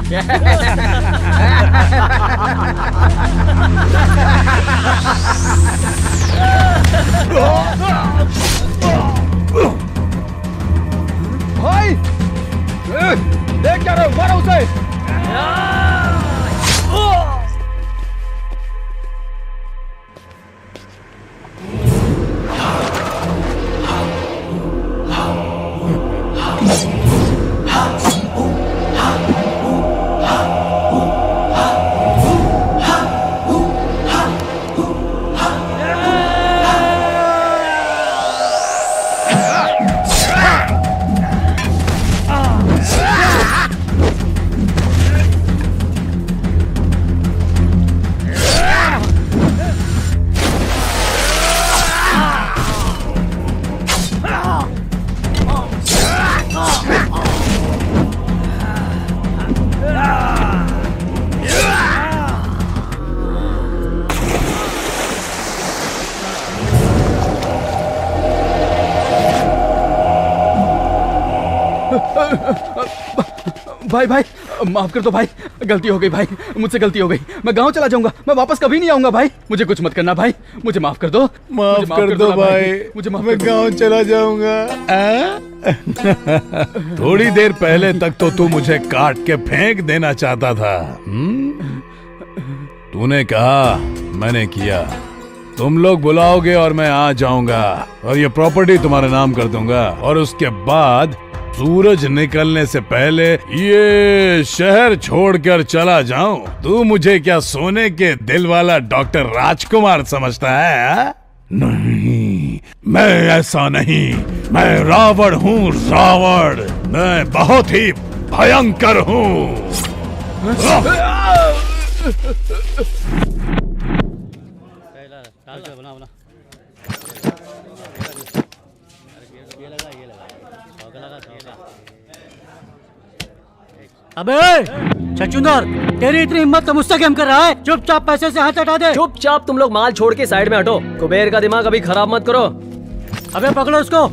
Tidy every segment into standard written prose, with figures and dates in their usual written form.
भाई देख क्या रहे हो, मारो उसे। भाई भाई माफ कर दो भाई, गलती हो गई भाई, मुझसे गलती हो गई। मैं गांव चला जाऊंगा, मैं वापस कभी नहीं आऊंगा भाई। मुझे कुछ मत करना भाई, मुझे माफ कर दो। माफ कर दो भाई, मुझे माफ मैं गांव चला जाऊंगा। थोड़ी देर पहले तक तो तू मुझे काट के फेंक देना चाहता था। तूने कहा, मैंने किया। तुम लोग बुलाओगे और मैं आ जाऊंगा और ये प्रॉपर्टी तुम्हारे नाम कर दूंगा, और उसके बाद सूरज निकलने से पहले ये शहर छोड़कर चला जाऊं। तू मुझे क्या सोने के दिल वाला डॉक्टर राजकुमार समझता है? नहीं, मैं ऐसा नहीं। मैं रावण हूँ, रावण। मैं बहुत ही भयंकर हूँ। अबे छछूंदर, तेरी इतनी हिम्मत तो मुझसे गेम कर रहा है? चुपचाप पैसे से हाथ हटा दे। चुपचाप तुम लोग माल छोड़ के साइड में हटो। कुबेर का दिमाग अभी खराब मत करो। अबे पकड़ो उसको।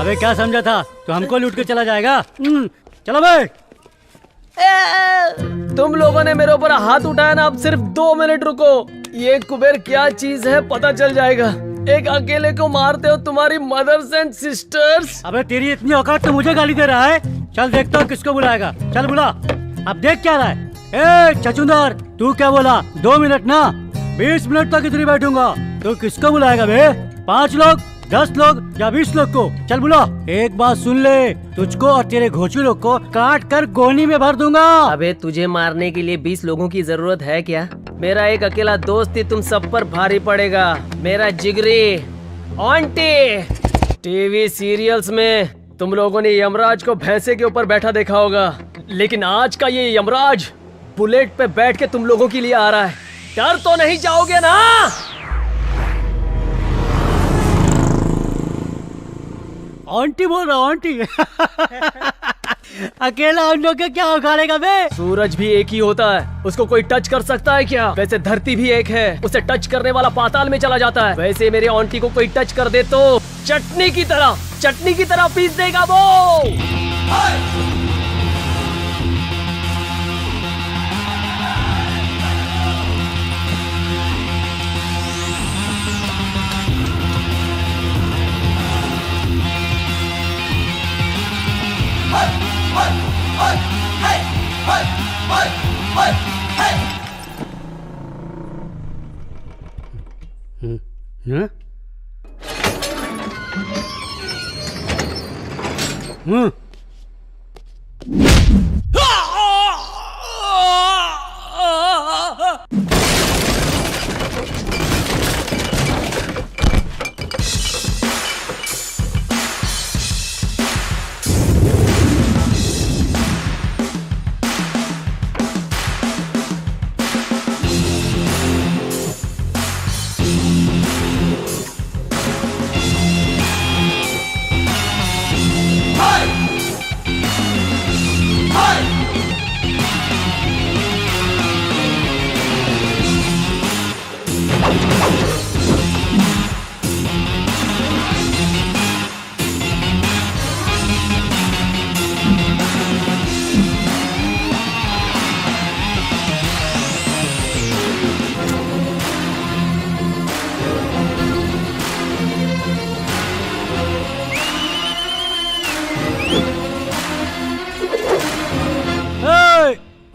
अबे क्या समझा था, तो हमको लूट के चला जाएगा? चलो भाई। तुम लोगों ने मेरे ऊपर हाथ उठाया ना, अब सिर्फ 2 मिनट रुको। ये कुबेर क्या चीज है पता चल जाएगा। एक अकेले को मारते हो तुम्हारी मदर्स एंड सिस्टर्स। अबे तेरी इतनी औकात तो मुझे गाली दे रहा है। चल देखता हूँ किसको बुलाएगा। चल बुला। अब देख क्या रहा है। ए छछूंदर, तू क्या बोला? 2 मिनट ना, 20 मिनट तक इधर ही बैठूंगा। तू किसको बुलाएगा बे? 5 लोग, 10 लोग या 20 लोग को? चल बुला। एक बात सुन ले, तुझको और तेरे घोचू लोग को काट कर गोनी में भर दूंगा। अबे तुझे मारने के लिए 20 लोगों की जरूरत है क्या? मेरा एक अकेला दोस्त ही तुम सब पर भारी पड़ेगा। मेरा जिगरी आंटी। टीवी सीरियल्स में तुम लोगों ने यमराज को भैंसे के ऊपर बैठा देखा होगा, लेकिन आज का ये यमराज बुलेट पे बैठ के तुम लोगों के लिए आ रहा है। डर तो नहीं जाओगे ना? आंटी बोल रहा हूँ, आंटी। अकेला हम लोग का क्या उखाड़ेगा बे? सूरज भी एक ही होता है, उसको कोई टच कर सकता है क्या? वैसे धरती भी एक है, उसे टच करने वाला पाताल में चला जाता है। वैसे मेरे आंटी को कोई टच कर दे तो चटनी की तरह पीस देगा वो।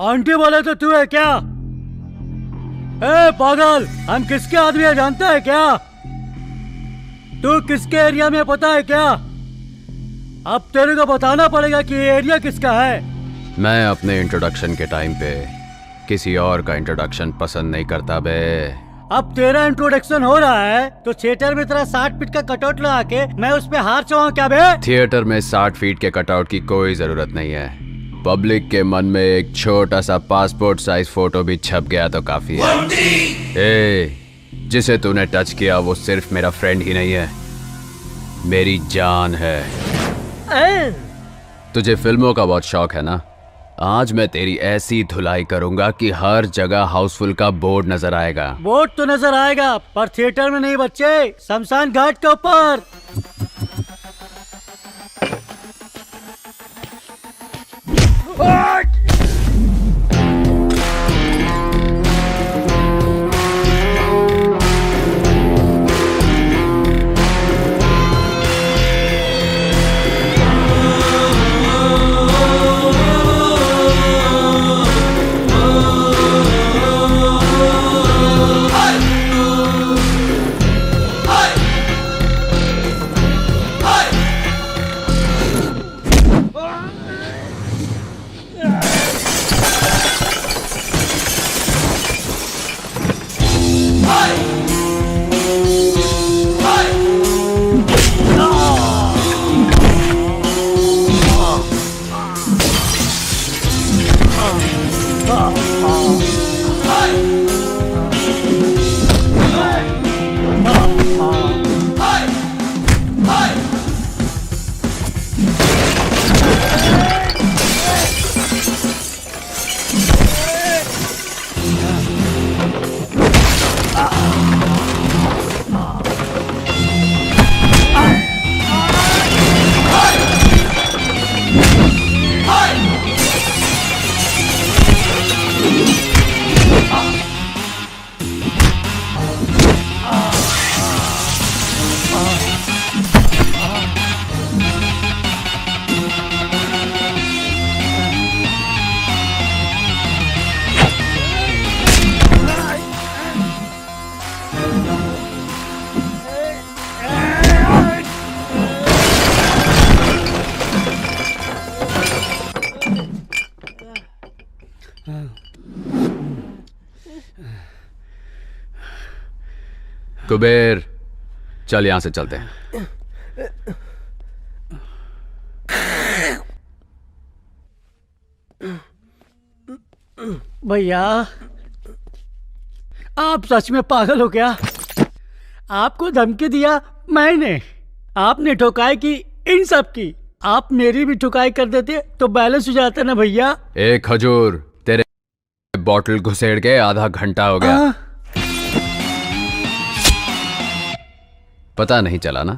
आंटी बोले तो तू है क्या? ए पागल, हम किसके आदमी है जानता है क्या? तू किसके एरिया में पता है क्या? अब तेरे को बताना पड़ेगा कि ये एरिया किसका है। मैं अपने इंट्रोडक्शन के टाइम पे किसी और का इंट्रोडक्शन पसंद नहीं करता बे। अब तेरा इंट्रोडक्शन हो रहा है तो थिएटर में तेरा 60 फीट का कटआउट लगा के मैं उस पे हार चढ़ाऊं क्या बे? थिएटर में 60 फीट के कटआउट की कोई जरूरत नहीं है। पब्लिक के मन में एक छोटा सा पासपोर्ट साइज फोटो भी छप गया तो काफी है। ए, जिसे तूने टच किया वो सिर्फ मेरा फ्रेंड ही नहीं है, मेरी जान है। तुझे फिल्मों का बहुत शौक है ना? आज मैं तेरी ऐसी धुलाई करूंगा कि हर जगह हाउसफुल का बोर्ड नजर आएगा। बोर्ड तो नजर आएगा पर थिएटर में नहीं बच्चे, शमशान घाट के ऊपर। कुबेर, चल यहां से चलते हैं। भैया आप सच में पागल हो क्या? आपको धमकी दिया मैंने, आपने ठुकाई की इन सब की। आप मेरी भी ठुकाई कर देते तो बैलेंस हो जाता ना भैया। एक खजूर तेरे बॉटल घुसेड़ के आधा घंटा हो गया। पता नहीं चला ना?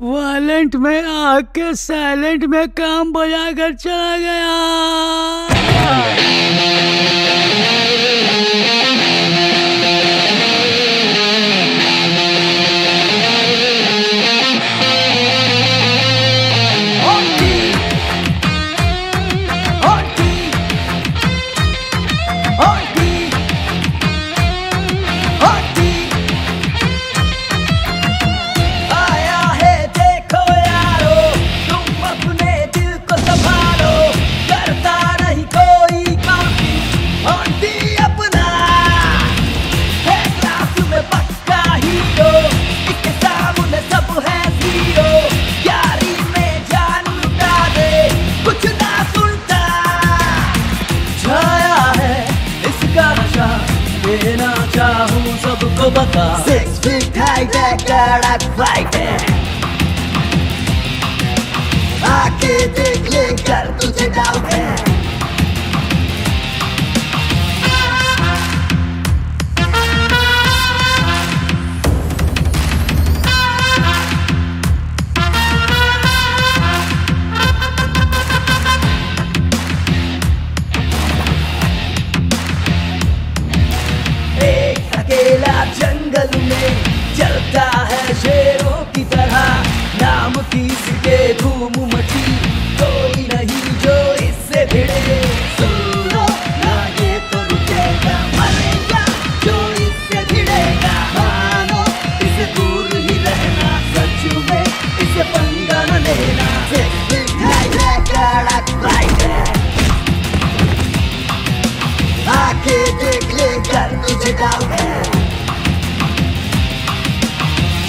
वायलेंट में आके साइलेंट में काम बजा कर चला गया। सबको बता 6 feet high that fighting। आके देख ले कर तुझे डाउट है। जंगल में धूम मची, कोई नहीं जो इससे भिड़े। सुनो ना ये तो रुकेगा, मरेगा जो इससे भिड़ेगा। मानो इसे दूर ही रहना, सच में इसे पंगा न लेना। आके देख ले कर तुझे डाउट है,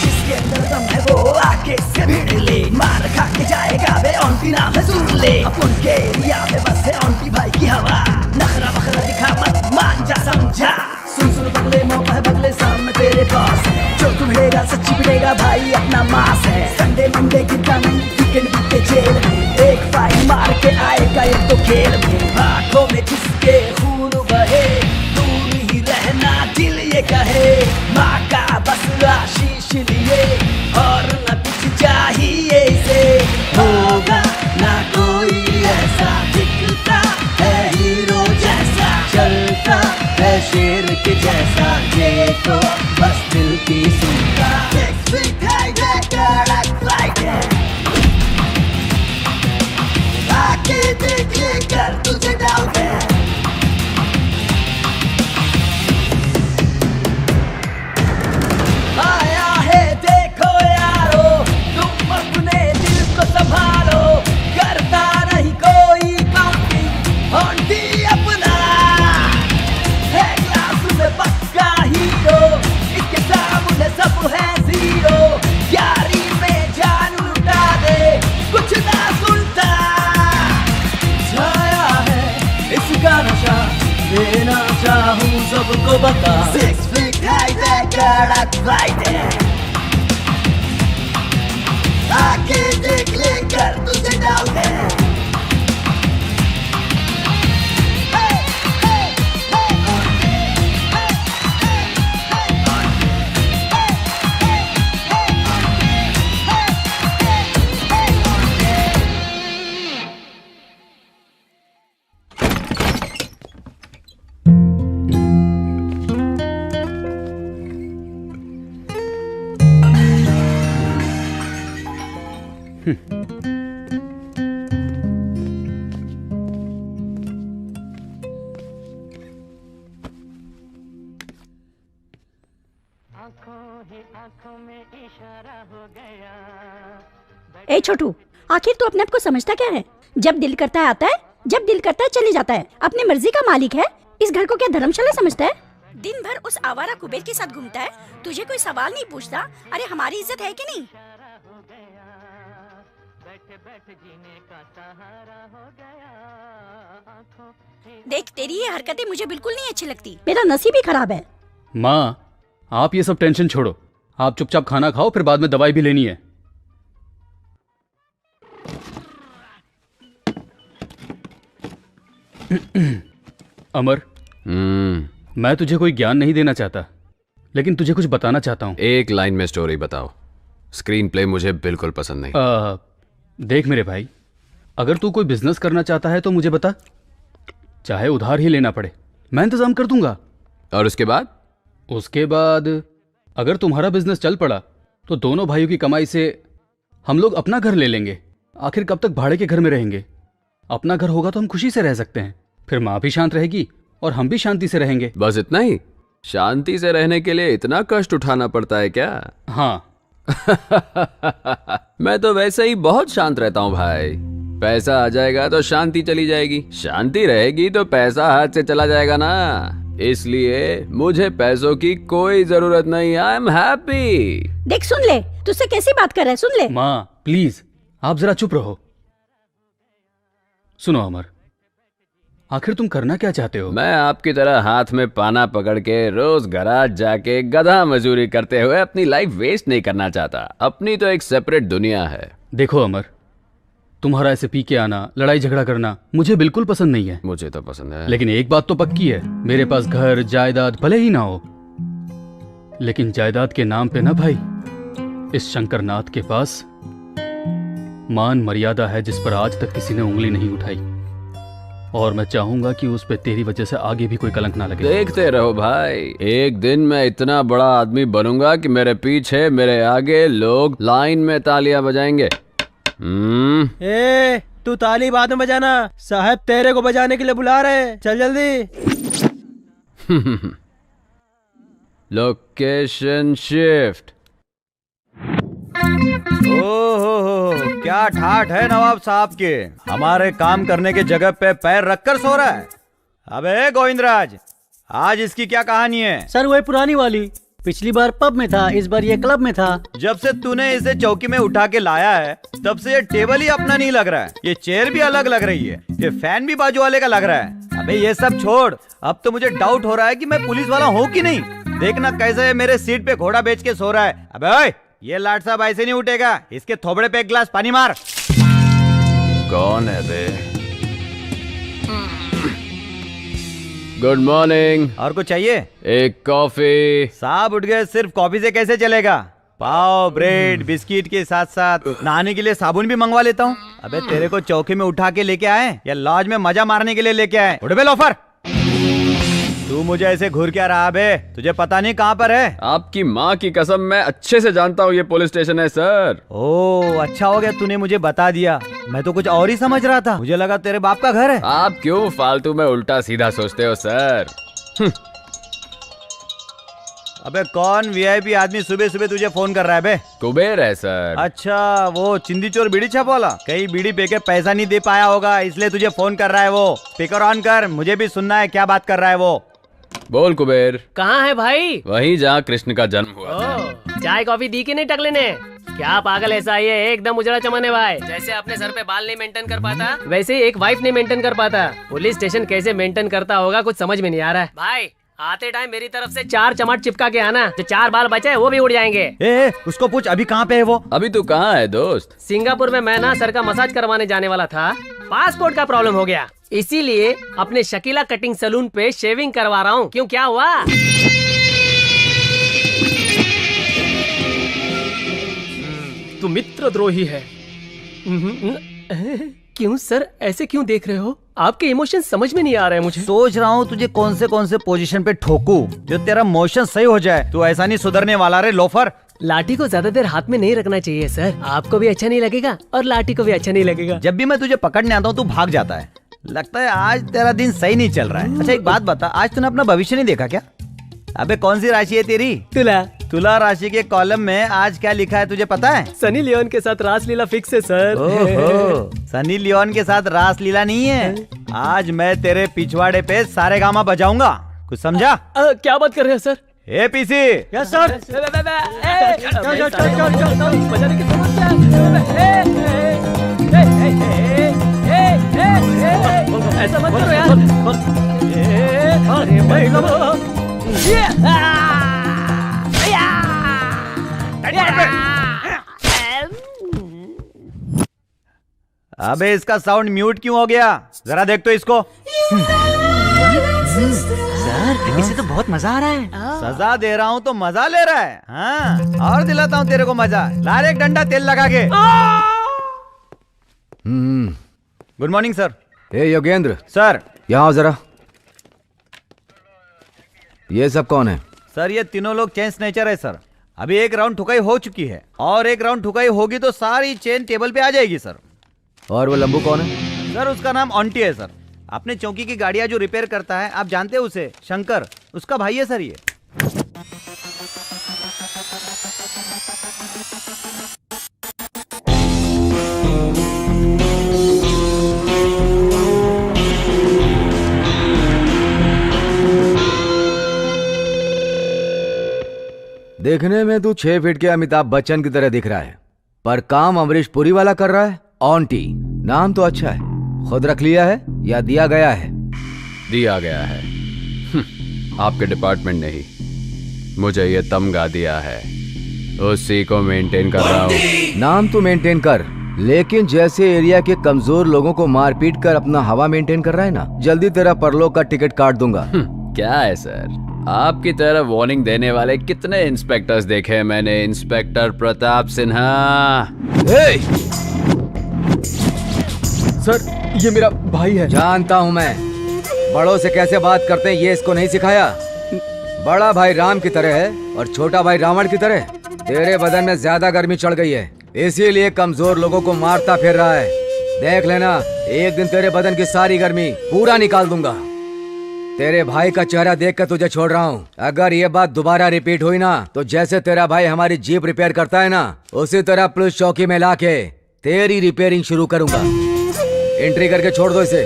जिसके अंदर दम है वो आके से भिड़ ले। मार खा के जाएगा वे ऑन्टी नाम है सुन ले। अपन के एरिया में बस है ऑन्टी भाई की हवा, नखरा बखरा दिखा मत मान जा समझा। सुन सुन बगले मौका है बगले सामने तेरे पास है, जो तू भिड़ेगा सच्ची भिड़ेगा भाई अपना मास है। संडे मंडे गिरता नहीं वीकेंड बीते जेल में, एक फाइन मार के आएगा एक तो खेल में। आंखों में जिसके खून बहे, दूर ही रहना दिल ये कहे। माँ का बस आशीष लिए और न कुछ चाहिए इसे। होगा ना कोई ऐसा, दिखता है हीरो जैसा, चलता है शेर के जैसा, ये तो बस दिल की सुनता। आके देख ले कर तुझे डाउट है, आया है देखो यारो, तुम अपने दिल को संभालो। करता नहीं कोई काउंटिंग, ऑन्टी अपना है क्लास में पक्का हीरो, इसके सामने सब है जीरो। यारी में जान लुटा दे कुछ ना सुनता, छाया है इसका नशा, देना चाहूँ सबको बता। 6 feet high कड़क फाइट है, आके देख ले कर तुझे डाउट है। ए छोटू, आखिर तू अपने आप को समझता क्या है? जब दिल करता है आता है, जब दिल करता है चले जाता है। अपनी मर्जी का मालिक है। इस घर को क्या धर्मशाला समझता है? दिन भर उस आवारा कुबेर के साथ घूमता है, तुझे कोई सवाल नहीं पूछता। अरे हमारी इज्जत है कि नहीं? देख, तेरी ये हरकतें मुझे बिल्कुल नहीं अच्छी लगती। मेरा नसीब ही खराब है। माँ, आप ये सब टेंशन छोड़ो, आप चुपचाप खाना खाओ, फिर बाद में दवाई भी लेनी है। अमर, मैं तुझे कोई ज्ञान नहीं देना चाहता, लेकिन तुझे कुछ बताना चाहता हूँ। एक लाइन में स्टोरी बताओ, स्क्रीन प्ले मुझे बिल्कुल पसंद नहीं। देख मेरे भाई, अगर तू कोई बिजनेस करना चाहता है तो मुझे बता, चाहे उधार ही लेना पड़े, मैं इंतजाम कर दूंगा। और उसके बाद? उसके बाद अगर तुम्हारा बिजनेस चल पड़ा तो दोनों भाइयों की कमाई से हम लोग अपना घर ले लेंगे। आखिर कब तक भाड़े के घर में रहेंगे? अपना घर होगा तो हम खुशी से रह सकते हैं, फिर माँ भी शांत रहेगी और हम भी शांति से रहेंगे। बस इतना ही? शांति से रहने के लिए इतना कष्ट उठाना पड़ता है क्या? हाँ। मैं तो वैसे ही बहुत शांत रहता हूँ भाई। पैसा आ जाएगा तो शांति चली जाएगी, शांति रहेगी तो पैसा हाथ से चला जाएगा ना। इसलिए मुझे पैसों की कोई जरूरत नहीं। I am happy. देख, सुन ले, तुझसे कैसी बात कर रहा है, सुन ले। माँ प्लीज, आप जरा चुप रहो। सुनो अमर, आखिर तुम करना क्या चाहते हो? मैं आपकी तरह हाथ में पाना पकड़ के रोज गराज जाके गधा मजदूरी करते हुए अपनी लाइफ वेस्ट नहीं करना चाहता। अपनी तो एक सेपरेट दुनिया है। देखो अमर, तुम्हारा ऐसे पी के आना, लड़ाई झगड़ा करना मुझे बिल्कुल पसंद नहीं है। मुझे तो पसंद है, लेकिन एक बात तो पक्की है, मेरे पास घर जायदाद भले ही ना हो, लेकिन जायदाद के नाम पे ना भाई, इस शंकरनाथ के पास मान मर्यादा है जिस पर आज तक किसी ने उंगली नहीं उठाई, और मैं चाहूंगा कि उस पे तेरी वजह से आगे भी कोई कलंक ना लगे। देखते रहो भाई, एक दिन मैं इतना बड़ा आदमी बनूंगा कि मेरे पीछे मेरे आगे लोग लाइन में तालियां बजाएंगे। ए, तू ताली बाद में बजाना, साहब तेरे को बजाने के लिए बुला रहे हैं, चल जल्दी। Location shift. ओहो, क्या ठाठ है नवाब साहब के, हमारे काम करने के जगह पे पैर रखकर सो रहा है। अबे गोविंदराज, आज इसकी क्या कहानी है? सर वही पुरानी वाली, पिछली बार पब में था, इस बार ये क्लब में था। जब से तूने इसे चौकी में उठा के लाया है तब से ये टेबल ही अपना नहीं लग रहा है, ये चेयर भी अलग लग रही है, ये फैन भी बाजू वाले का लग रहा है। अबे ये सब छोड़, अब तो मुझे डाउट हो रहा है कि मैं पुलिस वाला हूँ कि नहीं। देखना कैसे मेरे सीट पे घोड़ा बेच के सो रहा है। अबे ओए, ये लाट साहब ऐसे नहीं उठेगा, इसके थोबड़े पे एक गिलास पानी मार। कौन है बे? Good morning. और कुछ चाहिए? एक कॉफी। साहब उठ गए, सिर्फ कॉफी से कैसे चलेगा? पाव, ब्रेड, बिस्किट के साथ साथ नहाने के लिए साबुन भी मंगवा लेता हूँ। अबे तेरे को चौकी में उठा के लेके आए या लॉज में मजा मारने के लिए लेके आए? उठ बे लोफर, तू मुझे ऐसे घूर क्या रहा बे? तुझे पता नहीं कहाँ पर है? आपकी माँ की कसम, मैं अच्छे से जानता हूँ ये पुलिस स्टेशन है सर। ओ अच्छा हो गया तूने मुझे बता दिया, मैं तो कुछ और ही समझ रहा था, मुझे लगा तेरे बाप का घर है। आप क्यों फालतू में उल्टा सीधा सोचते हो सर? अबे कौन वीआईपी आदमी सुबह सुबह तुझे फोन कर रहा है बे? कुबेर है सर। अच्छा, वो चिंदी चोर बीड़ी छाप वाला, कहीं बीड़ी पे के पैसा नहीं दे पाया होगा इसलिए तुझे फोन कर रहा है वो। स्पीकर ऑन कर, मुझे भी सुनना है क्या बात कर रहा है वो। बोल कुबेर। कहाँ है भाई? वहीं जहाँ कृष्ण का जन्म हुआ था। ओ, चाय कॉफी दी कि नहीं टकले ने? क्या पागल ऐसा ही है, एकदम उजड़ा चमने भाई। जैसे अपने सर पे बाल नहीं मेंटेन कर पाता, वैसे ही एक वाइफ नहीं मेंटेन कर पाता। पुलिस स्टेशन कैसे मेंटेन करता होगा कुछ समझ में नहीं आ रहा है। भाई आते टाइम मेरी तरफ से 4 चमाट चिपका के आना, जो 4 बाल बचे वो भी उड़ जाएंगे। ए, उसको पूछ अभी कहाँ पे है वो? अभी तू कहाँ है दोस्त? सिंगापुर में मैं ना सर का मसाज करवाने जाने वाला था, पासपोर्ट का प्रॉब्लम हो गया, इसीलिए अपने शकीला कटिंग सैलून पे शेविंग करवा रहा हूँ। क्यों, क्या हुआ? तू मित्रद्रोही है। क्यों सर, ऐसे क्यों देख रहे हो? आपके इमोशन समझ में नहीं आ रहे हैं मुझे। सोच रहा हूँ तुझे कौन से पोजीशन पे ठोकूं जो तेरा मोशन सही हो जाए। तू ऐसा नहीं सुधरने वाला रे लोफर। लाठी को ज्यादा देर हाथ में नहीं रखना चाहिए सर, आपको भी अच्छा नहीं लगेगा और लाठी को भी अच्छा नहीं लगेगा। जब भी मैं तुझे पकड़ने आता हूँ तू भाग जाता है, लगता है आज तेरा दिन सही नहीं चल रहा है। अच्छा एक बात बता, आज तूने अपना भविष्य नहीं देखा क्या? अबे कौन सी राशि है तेरी? तुला। तुला राशि के कॉलम में आज क्या लिखा है तुझे पता है? सनी लियोन के साथ रासलीला फिक्स है सर। ओहो, सनी लियोन के साथ रासलीला नहीं है, आज मैं तेरे पिछवाड़े पे सारे गामा बजाऊंगा, कुछ समझा? क्या बात कर रहे हैं सर? ए पीसी। Yes sir. ऐसा मत करो यार। अबे इसका साउंड म्यूट क्यों हो गया? जरा देख तो इसको। सर इसे तो बहुत मजा आ रहा है। सजा दे रहा हूँ तो मजा ले रहा है? हाँ, और दिलाता हूँ तेरे को मजा। ला रे एक डंडा तेल लगा के। Good morning sir. ए योगेंद्र, सर। यहाँ आओ जरा। ये सब कौन है? सर ये तीनों लोग चेन स्नेचर है सर। अभी एक राउंड ठुकाई हो चुकी है और एक राउंड ठुकाई होगी तो सारी चेन टेबल पे आ जाएगी सर। और वो लंबू कौन है? सर उसका नाम ऑन्टी है सर। अपने चौकी की गाड़ियां जो रिपेयर करता है, आप जानते हैं उसे, शंकर, उसका भाई है सर ये। देखने में तू 6 फीट के अमिताभ बच्चन की तरह दिख रहा है, पर काम अमरीश पुरी वाला कर रहा है। ऑन्टी नाम तो अच्छा है, खुद रख लिया है या दिया गया है? दिया गया है। आपके डिपार्टमेंट ने ही मुझे ये तमगा दिया है, उसी को मेंटेन कर रहा हूँ। नाम तो मेंटेन कर, लेकिन जैसे एरिया के कमजोर लोगों को मार पीट कर अपना हवा मेंटेन कर रहा है ना, जल्दी तेरा परलोक का टिकट काट दूंगा। क्या है सर, आपकी तरह वार्निंग देने वाले कितने इंस्पेक्टर्स देखे हैं मैंने। इंस्पेक्टर प्रताप सिन्हा। सर ये मेरा भाई है। जानता हूँ मैं, बड़ों से कैसे बात करते हैं ये इसको नहीं सिखाया। बड़ा भाई राम की तरह है और छोटा भाई रावण की तरह। तेरे बदन में ज्यादा गर्मी चढ़ गई है, इसीलिए कमजोर लोगों को मारता फिर रहा है। देख लेना, एक दिन तेरे बदन की सारी गर्मी पूरा निकाल दूंगा। तेरे भाई का चेहरा देख कर तुझे छोड़ रहा हूँ। अगर ये बात दोबारा रिपीट हुई ना, तो जैसे तेरा भाई हमारी जीप रिपेयर करता है ना, उसी तरह पुलिस चौकी में लाके तेरी रिपेयरिंग शुरू करूंगा। एंट्री करके छोड़ दो इसे।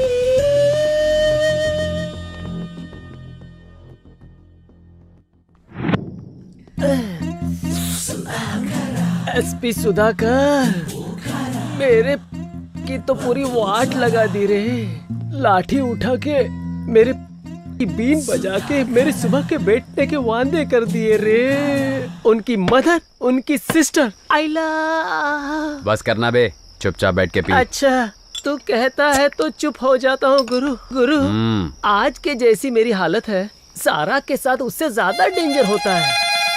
एसपी सुधाकर, मेरे की तो पूरी वाट लगा दी रे। लाठी उठा के मेरे की बीन बजा के मेरे सुबह के बैठने के वादे कर दिए रे। उनकी मदर, उनकी सिस्टर, आई लव। बस करना बे, चुपचाप बैठ के पी। अच्छा, तू कहता है तो चुप हो जाता हूँ गुरु। गुरु, आज के जैसी मेरी हालत है, सारा के साथ उससे ज्यादा डेंजर होता है।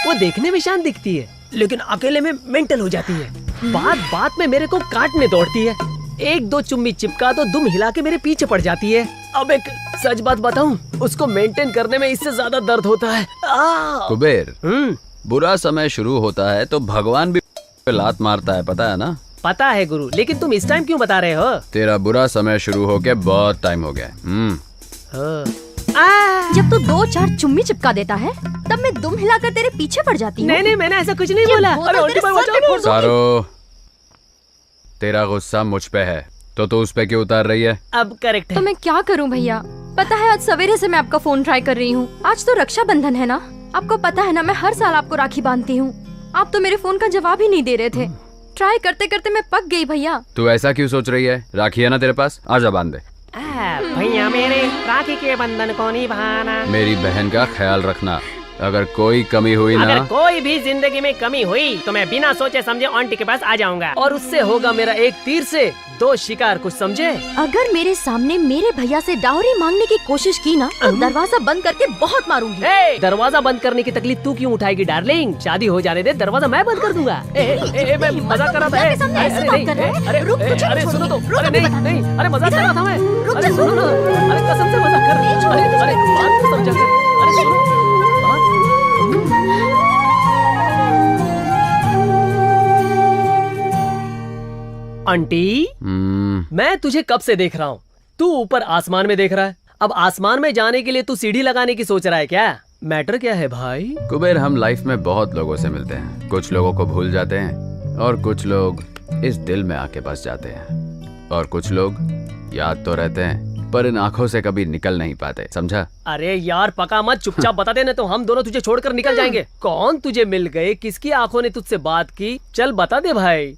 वो देखने में शांत दिखती है, लेकिन अकेले में मेंटल हो जाती है। बात बात में मेरे को काटने दौड़ती है। एक दो चुम्मी चिपका तो दुम हिला के मेरे पीछे पड़ जाती है। अब एक सच बात बताऊं, उसको मेंटेन करने में इससे ज्यादा दर्द होता है। कुबेर, बुरा समय शुरू होता है तो भगवान भी लात मारता है, पता है ना? पता है गुरु, लेकिन तुम इस टाइम क्यों बता रहे हो? तेरा बुरा समय शुरू होके बहुत टाइम हो गया। जब तू 2-4 चुम्मी चिपका देता है, तब मैं दुम हिलाकर तेरे पीछे पड़ जाती हूँ। नहीं, मैंने ऐसा कुछ नहीं बोला। अरे तेरे सर पे फोड़ दूंगी। सारो, तेरा गुस्सा मुझ पे है तो तू उस पे क्यों उतार रही है? अब करेक्ट है। तो मैं क्या करूं भैया? पता है आज सवेरे से मैं आपका फोन ट्राई कर रही हूँ। आज तो रक्षाबंधन है ना, आपको पता है ना मैं हर साल आपको राखी बांधती हूँ। आप तो मेरे फोन का जवाब ही नहीं दे रहे थे। ट्राई करते करते मैं पक गई भैया। तू ऐसा क्यों सोच रही है? राखी है ना तेरे पास, आजा बांध दे। भैया मेरे राखी के बंधन को निभाना। मेरी बहन का ख्याल रखना, अगर कोई कमी हुई ना, अगर कोई भी जिंदगी में कमी हुई तो मैं बिना सोचे समझे आंटी के पास आ जाऊंगा, और उससे होगा मेरा एक तीर से 2 शिकार, कुछ समझे? अगर मेरे सामने मेरे भैया से डाउरी मांगने की कोशिश की ना, तो दरवाजा बंद करके बहुत मारूंगी। दरवाजा बंद करने की तकलीफ तू क्यों उठाएगी डार्लिंग? शादी हो जाने दे, दरवाजा मैं बंद कर दूंगा। मैं मजाक कर रहा था। अरे सुनो तो, अरे नहीं, अरे मजाक कर रहा था मैं। अरे सुनो ना, अरे कसम से मजाक कर रही हूँ। अरे बात तो समझा कर। अरे सुनो, आंटी, मैं तुझे कब से देख रहा हूँ। तू ऊपर आसमान में देख रहा है। अब आसमान में जाने के लिए तू सीढ़ी लगाने की सोच रहा है क्या? मैटर क्या है भाई? कुबेर, हम लाइफ में बहुत लोगों से मिलते हैं। कुछ लोगों को भूल जाते हैं और कुछ लोग इस दिल में आके बस जाते हैं, और कुछ लोग याद तो रहते हैं पर इन आंखों से कभी निकल नहीं पाते, समझा? अरे यार पका मत, चुपचाप बता दे, नहीं तो हम दोनों तुझे छोड़कर निकल जाएंगे। कौन तुझे मिल गए, किसकी आंखों ने तुझसे बात की? चल बता दे भाई।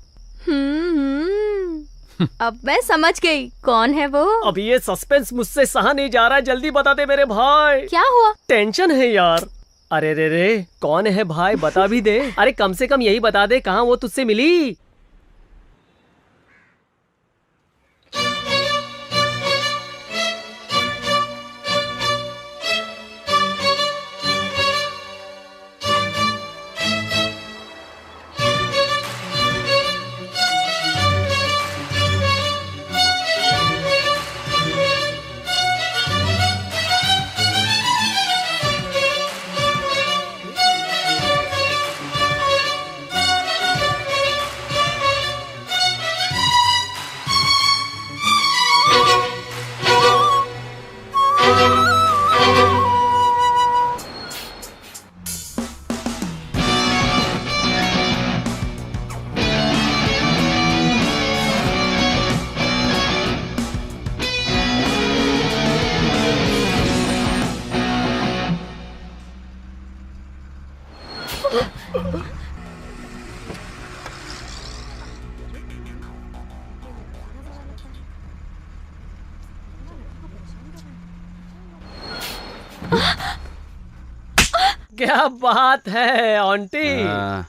अब मैं समझ गई कौन है वो। अब ये सस्पेंस मुझसे सहा नहीं जा रहा है, जल्दी बता दे मेरे भाई। क्या हुआ? टेंशन है यार। अरे रे कौन है भाई, बता भी दे। अरे कम से कम यही बता दे, कहाँ वो तुझसे मिली? क्या बात है आंटी।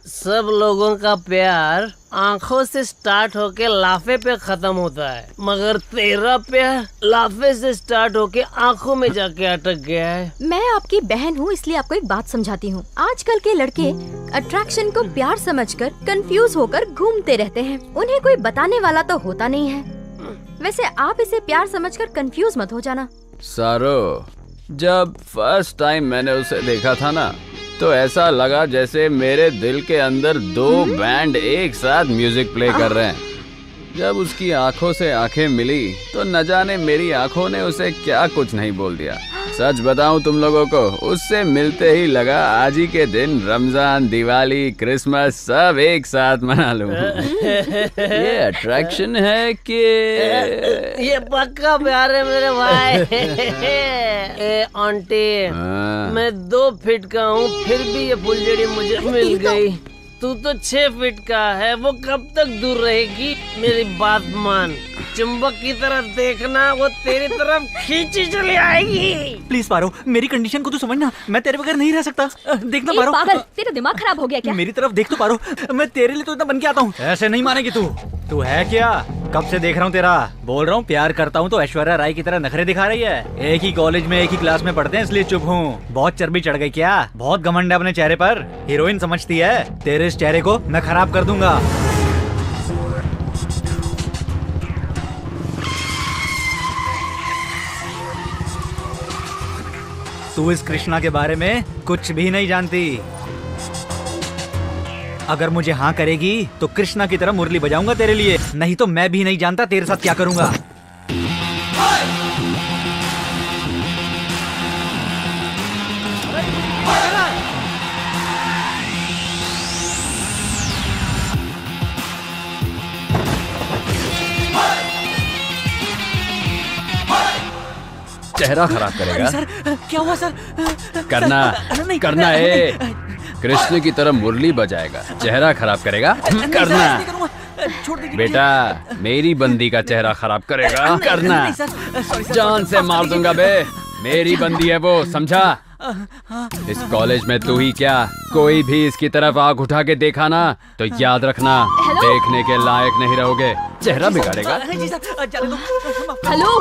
सब लोगों का प्यार आंखों से स्टार्ट होके लाफे पे खत्म होता है, मगर तेरा प्यार लाफे से स्टार्ट होके आंखों में जाके अटक गया है। मैं आपकी बहन हूँ, इसलिए आपको एक बात समझाती हूँ। आजकल के लड़के अट्रैक्शन को प्यार समझकर कंफ्यूज होकर घूमते रहते हैं। उन्हें कोई बताने वाला तो होता नहीं है। वैसे आप इसे प्यार समझकर कंफ्यूज मत हो जाना। सारो, जब फर्स्ट टाइम मैंने उसे देखा था ना, तो ऐसा लगा जैसे मेरे दिल के अंदर दो बैंड एक साथ म्यूजिक प्ले कर रहे हैं। जब उसकी आंखों से आंखें मिली तो न जाने मेरी आंखों ने उसे क्या कुछ नहीं बोल दिया। सच बताऊं तुम लोगों को, उससे मिलते ही लगा आज ही के दिन रमजान, दिवाली, क्रिसमस सब एक साथ मना लूं। ये अट्रैक्शन है कि ये पक्का प्यार है मेरे भाई। ए आंटी, मैं 2 फीट का हूँ फिर भी ये फुलझड़ी मुझे मिल गई। तू तो 6 फीट का है, वो कब तक दूर रहेगी? मेरी बात मान, चुंबक की तरफ देखना, वो तेरी तरफ खींची चली आएगी। प्लीज पारो, मेरी कंडीशन को तू समझना, मैं तेरे बगैर नहीं रह सकता। देखना पारो। पागल, तेरा दिमाग खराब हो गया क्या? मेरी तरफ देख तो पारो, मैं तेरे लिए तो इतना बन के आता हूँ। ऐसे नहीं मानेगी तू है क्या? कब से देख रहा हूँ तेरा। बोल रहा हूँ प्यार करता हूँ तो ऐश्वर्या राय की तरह नखरे दिखा रही है। एक ही कॉलेज में एक ही क्लास में पढ़ते हैं इसलिए चुप हूँ। बहुत चर्बी चढ़ गई क्या? बहुत घमंड है अपने चेहरे पर, हीरोइन समझती है। तेरे इस चेहरे को मैं खराब कर दूंगा। तू इस कृष्णा के बारे में कुछ भी नहीं जानती। अगर मुझे हाँ करेगी तो कृष्णा की तरह मुरली बजाऊंगा तेरे लिए, नहीं तो मैं भी नहीं जानता तेरे साथ क्या करूंगा। चेहरा खराब करेगा। सर क्या हुआ सर? करना है। कृष्ण की तरह मुरली बजाएगा, चेहरा खराब करेगा। करना बेटा, मेरी बंदी का चेहरा खराब करेगा। करना, जान से मार दूंगा बे। मेरी बंदी है वो, समझा? इस कॉलेज में तू ही क्या, कोई भी इसकी तरफ आंख उठा के देखा ना तो याद रखना, देखने के लायक नहीं रहोगे। चेहरा बिगाड़ेगा। हेलो,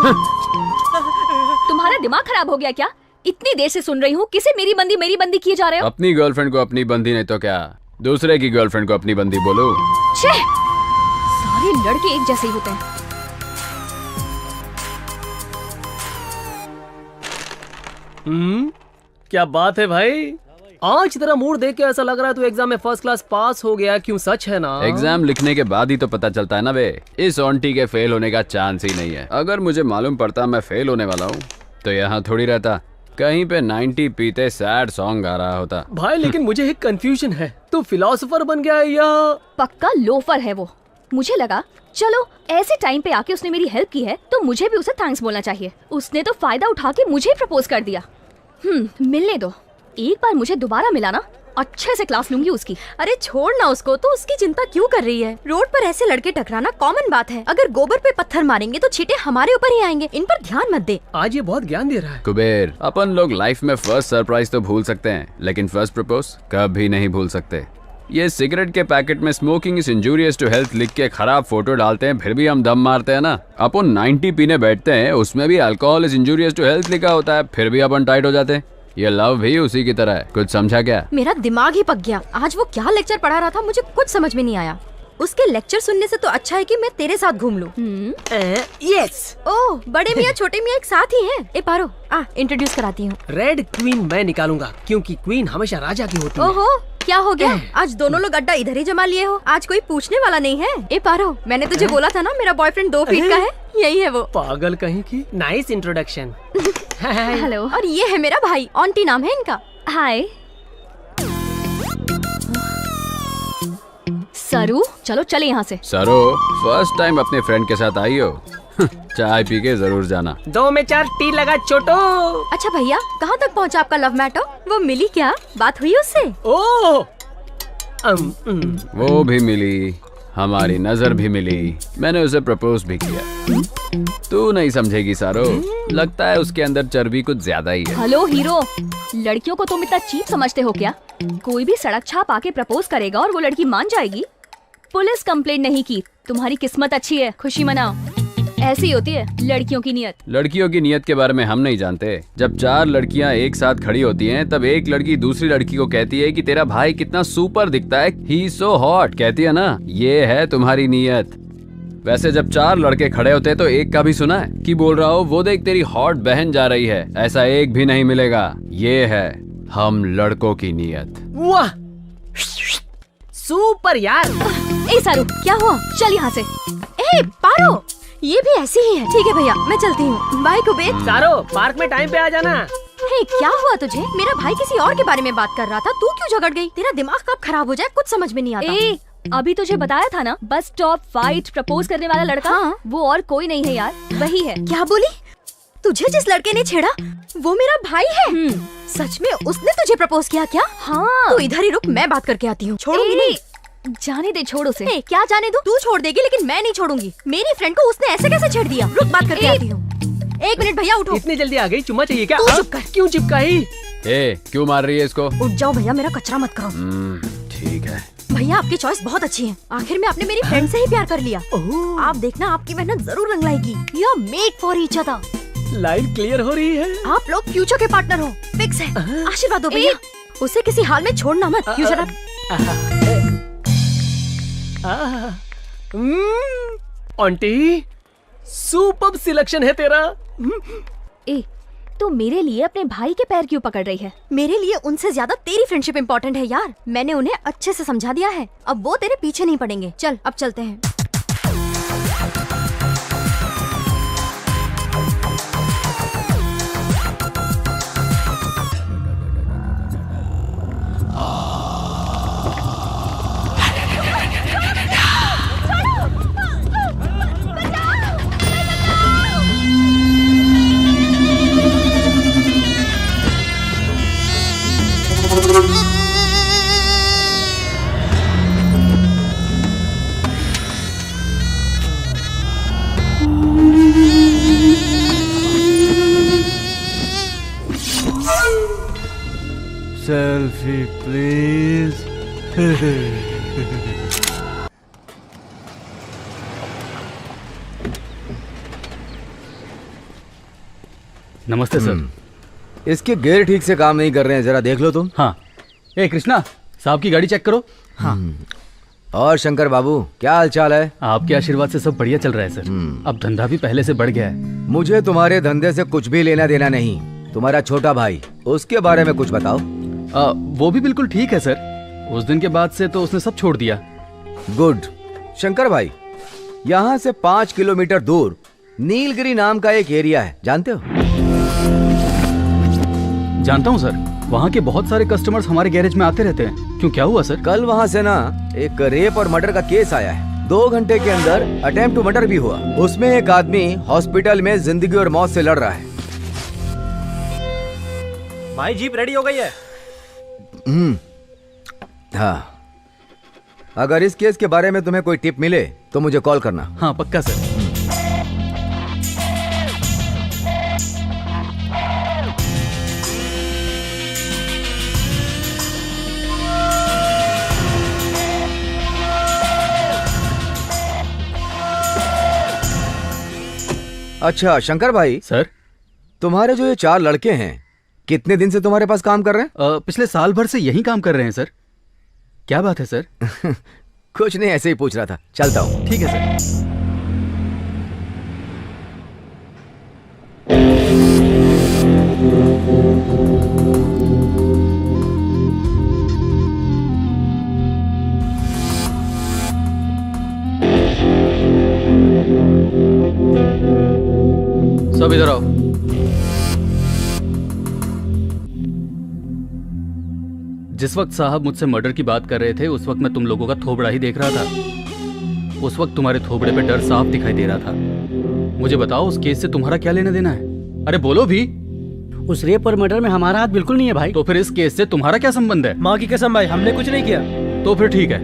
तुम्हारा दिमाग खराब हो गया क्या? इतनी देर से सुन रही हूँ, किसे मेरी बंदी किए जा रहे हो? अपनी गर्लफ्रेंड को अपनी बंदी नहीं तो क्या, दूसरे की गर्लफ्रेंड को अपनी बंदी बोलो। छे, सारे लड़के एक जैसे ही होते हैं। क्या बात है भाई, आज तेरा मूड देख के ऐसा लग रहा है तू एग्जाम में फर्स्ट क्लास पास हो गया। क्यों, सच है ना? एग्जाम लिखने के बाद ही तो पता चलता है ना बे। इस ऑन्टी के फेल होने का चांस ही नहीं है। अगर मुझे मालूम पड़ता मैं फेल होने वाला हूँ तो यहाँ थोड़ी रहता, कहीं पे 90 पीते सैड सॉन्ग गा रहा होता। भाई लेकिन मुझे एक कंफ्यूजन है, तू फिलोसोफर बन गया है या? पक्का लोफर है वो। मुझे लगा चलो ऐसे टाइम पे आके उसने मेरी हेल्प की है तो मुझे भी उसे थैंक्स बोलना चाहिए। उसने तो फायदा उठा के मुझे प्रपोज कर दिया। मिलने दो, एक बार मुझे दोबारा मिला ना, अच्छे से क्लास लूंगी उसकी। अरे छोड़ ना उसको, तो उसकी चिंता क्यों कर रही है? रोड पर ऐसे लड़के टकराना कॉमन बात है। अगर गोबर पे पत्थर मारेंगे तो छींटे हमारे ऊपर ही आएंगे। इन पर ध्यान मत दे। आज ये बहुत ज्ञान दे रहा है। कुबेर, अपन लोग लाइफ में फर्स्ट सरप्राइज तो भूल सकते हैं लेकिन फर्स्ट प्रपोज कभी नहीं भूल सकते। ये सिगरेट के पैकेट में smoking is injurious to health लिख के खराब फोटो डालते हैं, फिर भी हम दम मारते हैं ना। अपन 90 पीने बैठते हैं, उसमें भी alcohol is injurious to health लिखा होता है, फिर भी अपन टाइट हो जाते हैं। ये लव भी उसी की तरह है। कुछ समझा क्या? मेरा दिमाग ही पक गया। आज वो क्या लेक्चर पढ़ा रहा था, मुझे कुछ समझ में नहीं आया। उसके लेक्चर सुनने से तो अच्छा है कि मैं तेरे साथ घूम लूं। यस। ओह, बड़े मियाँ छोटे मियाँ एक साथ ही हैं। ए पारो, इंट्रोड्यूस कराती हूँ। रेड क्वीन मैं निकालूंगा क्योंकि क्वीन हमेशा राजा की होती है। ओहो, क्या हो गया? आज दोनों लोग अड्डा इधर ही जमा लिए हो। आज कोई पूछने वाला नहीं है। ए पारो, मैंने तुझे बोला था ना मेरा बॉयफ्रेंड 2 फीट का है। यही है वो। पागल कहीं की। Nice introduction. हेलो। और ये है मेरा भाई, ऑन्टी नाम है इनका। हाय सरू, चलो चले यहाँ से। सरो, फर्स्ट टाइम अपने फ्रेंड के साथ आई हो? चाय पी के जरूर जाना। 2 में 4 टी लगा छोटो। अच्छा भैया, कहाँ तक पहुँचा आपका लव मैटर? वो मिली क्या? बात हुई उससे? ओह, वो भी मिली, हमारी नजर भी मिली, मैंने उसे प्रपोज भी किया। तू नहीं समझेगी सारो, लगता है उसके अंदर चर्बी कुछ ज्यादा ही है। हेलो हीरो, लड़कियों को तुम इतना चीप समझते हो क्या? कोई भी सड़क छाप आके प्रपोज करेगा और वो लड़की मान जाएगी? पुलिस कंप्लेंट नहीं की, तुम्हारी किस्मत अच्छी है, खुशी मनाओ। ऐसी होती है लड़कियों की नियत। लड़कियों की नियत के बारे में हम नहीं जानते। जब 4 लड़कियां एक साथ खड़ी होती हैं, तब एक लड़की दूसरी लड़की को कहती है कि तेरा भाई कितना सुपर दिखता है, ही सो हॉट, कहती है ना, ये है तुम्हारी नियत। वैसे जब 4 लड़के खड़े होते हैं तो एक का भी सुना है कि बोल रहा हो वो देख तेरी हॉट बहन जा रही है? ऐसा एक भी नहीं मिलेगा। ये है हम लड़कों की नीयत। वाह, सुपर यार। ए सारू, क्या हुआ? चल यहाँ से। ए पारो, ये भी ऐसी ही है। ठीक है भैया, मैं चलती हूँ। बाय कुबेर। सारो, पार्क में टाइम पे आ जाना। हे, क्या हुआ तुझे? मेरा भाई किसी और के बारे में बात कर रहा था, तू क्यों झगड़ गई? तेरा दिमाग कब खराब हो जाए कुछ समझ में नहीं आता। ए, अभी तुझे बताया था ना, बस स्टॉप फाइट प्रपोज करने वाला लड़का। हाँ? वो और कोई नहीं है यार, वही है। क्या बोली? तुझे जिस लड़के ने छेड़ा वो मेरा भाई है? सच में उसने तुझे प्रपोज किया क्या? हाँ। तू इधर ही रुक, मैं बात करके आती हूँ। छोड़ूंगी नहीं। जाने दे, छोड़ उसे। ए, क्या जाने दूं? तू छोड़ देगी लेकिन मैं नहीं छोड़ूंगी। मेरी फ्रेंड को उसने ऐसे कैसे छेड़ दिया? रुक, बात करके आती हूँ। 1 मिनट भैया, उठो। इतनी जल्दी आ गई? चुम्मा चाहिए क्या? तू चुप कर। क्यों चिपकाई? ए, क्यों मार रही है इसको? उठ जाओ भैया, मेरा कचरा मत करो। ठीक है। भैया आपकी चॉइस बहुत अच्छी है। आखिर में आपने मेरी फ्रेंड से ही प्यार कर लिया। आप देखना, आपकी मेहनत जरूर रंग लाएगी। You are made for each other. Line clear हो रही है। आप लोग फ्यूचर के पार्टनर हो, फिक्स है। आशीर्वाद दो भैया, उसे किसी हाल में छोड़ना मत। You shut up. Aunty, super selection है तेरा। ए, तो मेरे लिए अपने भाई के पैर क्यों पकड़ रही है? मेरे लिए उनसे ज्यादा तेरी फ्रेंडशिप इम्पोर्टेंट है यार। मैंने उन्हें अच्छे से समझा दिया है, अब वो तेरे पीछे नहीं पड़ेंगे। चल, अब चलते हैं। Selfie please. नमस्ते सर। इसके गियर ठीक से काम नहीं कर रहे हैं, जरा देख लो तुम। हाँ। ए कृष्णा, साहब की गाड़ी चेक करो। हाँ। और शंकर बाबू, क्या हाल चाल है? आपके आशीर्वाद से सब बढ़िया चल रहा है सर। अब धंधा भी पहले से बढ़ गया है। मुझे तुम्हारे धंधे से कुछ भी लेना देना नहीं। तुम्हारा छोटा भाई, उसके बारे में कुछ बताओ। वो भी बिल्कुल ठीक है सर। उस दिन के बाद से तो उसने सब छोड़ दिया। गुड। शंकर भाई, यहाँ से 5 किलोमीटर दूर नीलगिरी नाम का एक एरिया है, जानते हो? जानता हूँ सर। वहाँ के बहुत सारे कस्टमर्स हमारे गैरेज में आते रहते हैं। क्यों, क्या हुआ सर? कल वहाँ से ना एक रेप और मर्डर का केस आया है। 2 घंटे के अंदर अटेम्प्ट टू मर्डर भी हुआ। उसमें एक आदमी हॉस्पिटल में जिंदगी और मौत से लड़ रहा है। भाई जीप रेडी हो गई है। हाँ, अगर इस केस के बारे में तुम्हें कोई टिप मिले तो मुझे कॉल करना। हाँ पक्का सर। अच्छा शंकर भाई। सर, तुम्हारे जो ये 4 लड़के हैं, कितने दिन से तुम्हारे पास काम कर रहे हैं? पिछले साल भर से यही काम कर रहे हैं सर। क्या बात है सर? कुछ नहीं, ऐसे ही पूछ रहा था। चलता हूँ। ठीक है सर। सब इधर आओ। जिस वक्त साहब मुझसे मर्डर की बात कर रहे थे, उस वक्त मैं तुम लोगों का थोबड़ा ही देख रहा था। उस वक्त तुम्हारे थोबड़े पे डर साफ दिखाई दे रहा था। मुझे बताओ, उस केस से तुम्हारा क्या लेना देना है? अरे बोलो भी। उस रेप और मर्डर में हमारा हाथ बिल्कुल नहीं है भाई। तो फिर इस केस से तुम्हारा क्या संबंध है? माँ की कसम भाई, हमने कुछ नहीं किया। तो फिर ठीक है,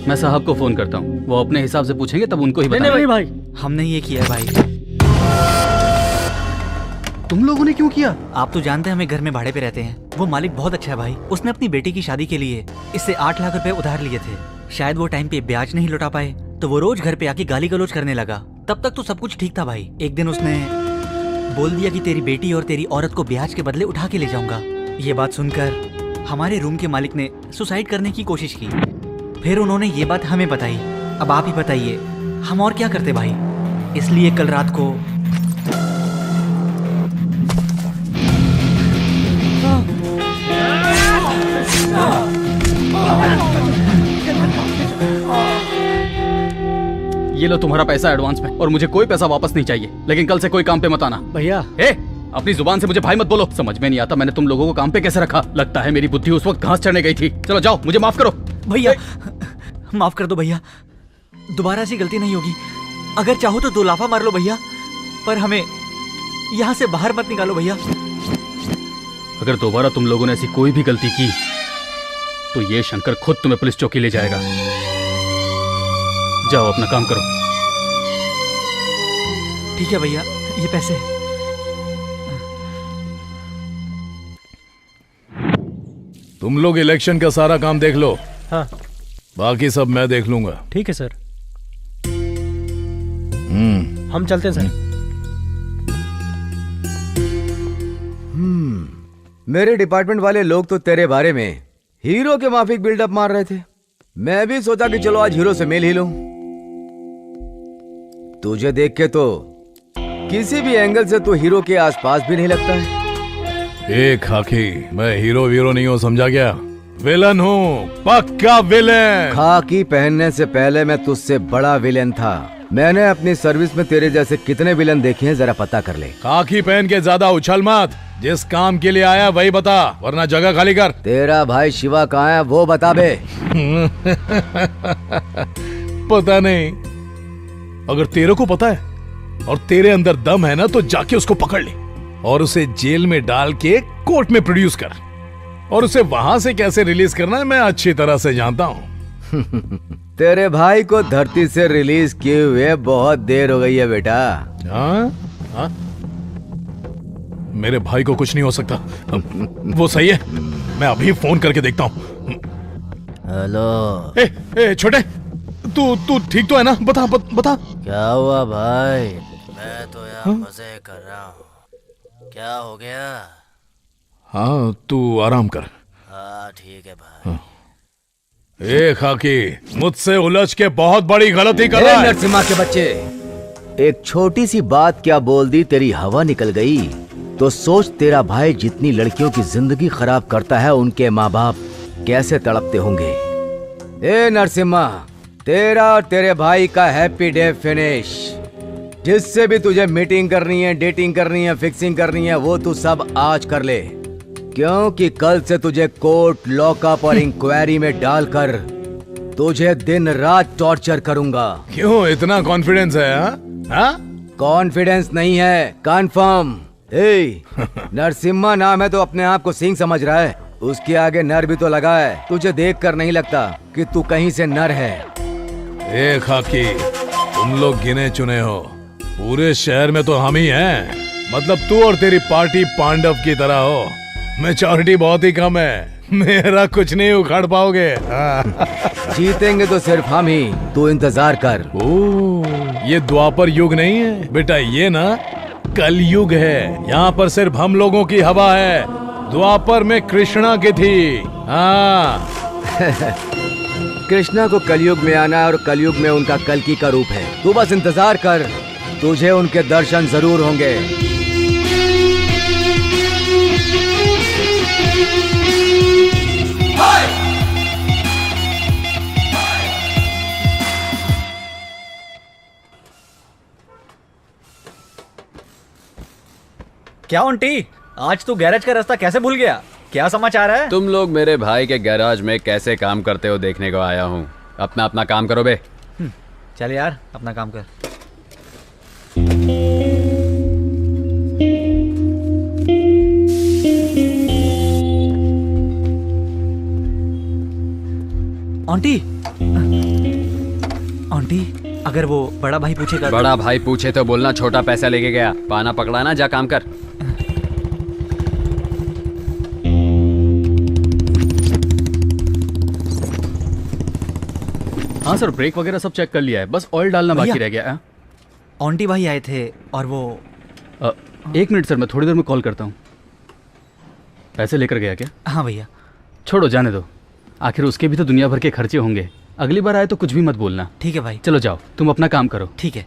मैं साहब को फोन करता हूँ। वो अपने हिसाब से पूछेंगे, तब उनको ही बताना। नहीं भाई, हमने ये किया भाई। तुम लोगों ने क्यों किया? आप तो जानते हैं हमें घर में भाड़े पे रहते हैं। वो मालिक बहुत अच्छा है भाई। उसने अपनी बेटी की शादी के लिए इससे 8 लाख रुपए उधार लिए थे। शायद वो टाइम पे ब्याज नहीं लौटा पाए, तो वो रोज घर पे आके गाली गलौज करने लगा। तब तक तो सब कुछ ठीक था भाई। एक दिन उसने बोल दिया कि तेरी बेटी और तेरी औरत को ब्याज के बदले उठा के ले जाऊंगा। ये बात सुनकर हमारे रूम के मालिक ने सुसाइड करने की कोशिश की। फिर उन्होंने ये बात हमें बताई। अब आप ही बताइए, हम और क्या करते भाई? इसलिए कल रात को लो तुम्हारा पैसा एडवांस में, और मुझे कोई पैसा वापस नहीं चाहिए, लेकिन कल से कोई काम पे मत आना। भैया अपनी जुबान से मुझे भाई मत बोलो। समझ में नहीं आता मैंने तुम लोगों को काम पे कैसे रखा। लगता है मेरी बुद्धि उस वक्त घास चढ़ने गई थी। चलो जाओ, मुझे माफ करो। भैया माफ कर दो भैया, दोबारा ऐसी गलती नहीं होगी। अगर चाहो तो 2 लाफा मार लो भैया, पर हमें यहाँ से बाहर मत निकालो भैया। अगर दोबारा तुम लोगों ने ऐसी कोई भी गलती की तो ये शंकर खुद तुम्हें पुलिस चौकी ले जाएगा। जाओ अपना काम करो। ठीक है भैया, ये पैसे। तुम लोग इलेक्शन का सारा काम देख लो। हाँ बाकी सब मैं देख लूंगा। ठीक है सर। हम चलते हैं सर। मेरे डिपार्टमेंट वाले लोग तो तेरे बारे में हीरो के माफिक बिल्डअप मार रहे थे। मैं भी सोचा कि चलो आज हीरो से मिल ही लूं। तुझे देख के तो किसी भी एंगल से तू हीरो के आसपास भी नहीं लगता है। खाकी, मैं हीरो वीरो नहीं हूँ, समझा क्या? विलन हूँ, पक्का विलन। खाकी पहनने से पहले मैं तुझसे बड़ा विलन था। मैंने अपनी सर्विस में तेरे जैसे कितने विलन देखे हैं, जरा पता कर ले। खाकी पहन के ज्यादा उछल मत। जिस काम के लिए आया वही बता, वरना जगह खाली कर। तेरा भाई शिवा कहाँ है वो बता बे। पता नहीं। अगर तेरे को पता है और तेरे अंदर दम है ना, तो जाके उसको पकड़ ले और उसे जेल में डाल के कोर्ट में प्रोड्यूस कर। और उसे वहां से कैसे रिलीज करना है मैं अच्छी तरह से जानता हूँ। तेरे भाई को धरती से रिलीज किए हुए बहुत देर हो गई है बेटा। हाँ? मेरे भाई को कुछ नहीं हो सकता। वो सही है, मैं अभी फोन करके देखता हूँ। हेलो छोटे, तू ठीक तो है ना? बता। क्या हुआ भाई? मैं तो यहाँ मजे कर रहा हूँ। क्या हो गया? हाँ तू आराम कर। हाँ ठीक है भाई। खाकी, मुझसे उलझ के बहुत बड़ी गलती कर रहा है। नरसिम्हा के बच्चे, एक छोटी सी बात क्या बोल दी, तेरी हवा निकल गई। तो सोच, तेरा भाई जितनी लड़कियों की जिंदगी खराब करता है, उनके माँ बाप कैसे तड़पते होंगे। नरसिम्हा, तेरा और तेरे भाई का हैप्पी डे फिनिश। जिससे भी तुझे मीटिंग करनी है, डेटिंग करनी है, फिक्सिंग करनी है, वो तू सब आज कर ले, क्योंकि कल से तुझे कोर्ट, लॉकअप और इंक्वायरी में डालकर तुझे दिन रात टॉर्चर करूंगा। क्यों इतना कॉन्फिडेंस है? हाँ? कॉन्फिडेंस नहीं है, कंफर्म। नरसिम्हा नाम है तो अपने आप को सिंह समझ रहा है। उसके आगे नर भी तो लगा है। तुझे देखकर नहीं लगता कि तू कहीं से नर है। खाकी, तुम लोग गिने चुने हो। पूरे शहर में तो हम ही हैं। मतलब तू और तेरी पार्टी पांडव की तरह हो। मैच्योरिटी बहुत ही कम है, मेरा कुछ नहीं उखाड़ पाओगे। जीतेंगे तो सिर्फ हम ही, तू इंतजार कर। ये द्वापर युग नहीं है बेटा, ये ना कलयुग है। यहाँ पर सिर्फ हम लोगों की हवा है। द्वापर में कृष्णा की थी। हाँ। कृष्णा को कलयुग में आना और कलयुग में उनका कल्कि का रूप है। तू बस इंतजार कर, तुझे उनके दर्शन जरूर होंगे। क्या आंटी, आज तू गैरेज का रास्ता कैसे भूल गया? क्या समाचार है? तुम लोग मेरे भाई के गैराज में कैसे काम करते हो देखने को आया हूँ। अपना काम करो बे। चल यार, अपना काम कर। आंटी, अगर वो बड़ा भाई पूछेगा? बड़ा भाई पूछे तो बोलना छोटा पैसा लेके गया। पाना पकड़ा ना, जा काम कर। हाँ सर, ब्रेक वगैरह सब चेक कर लिया है, बस ऑयल डालना बाकी रह गया है। आंटी भाई आए थे और वो 1 मिनट सर, मैं थोड़ी देर में कॉल करता हूँ। पैसे लेकर गया क्या? हाँ भैया। छोड़ो, जाने दो। आखिर उसके भी तो दुनिया भर के खर्चे होंगे। अगली बार आए तो कुछ भी मत बोलना। ठीक है भाई। चलो जाओ, तुम अपना काम करो। ठीक है।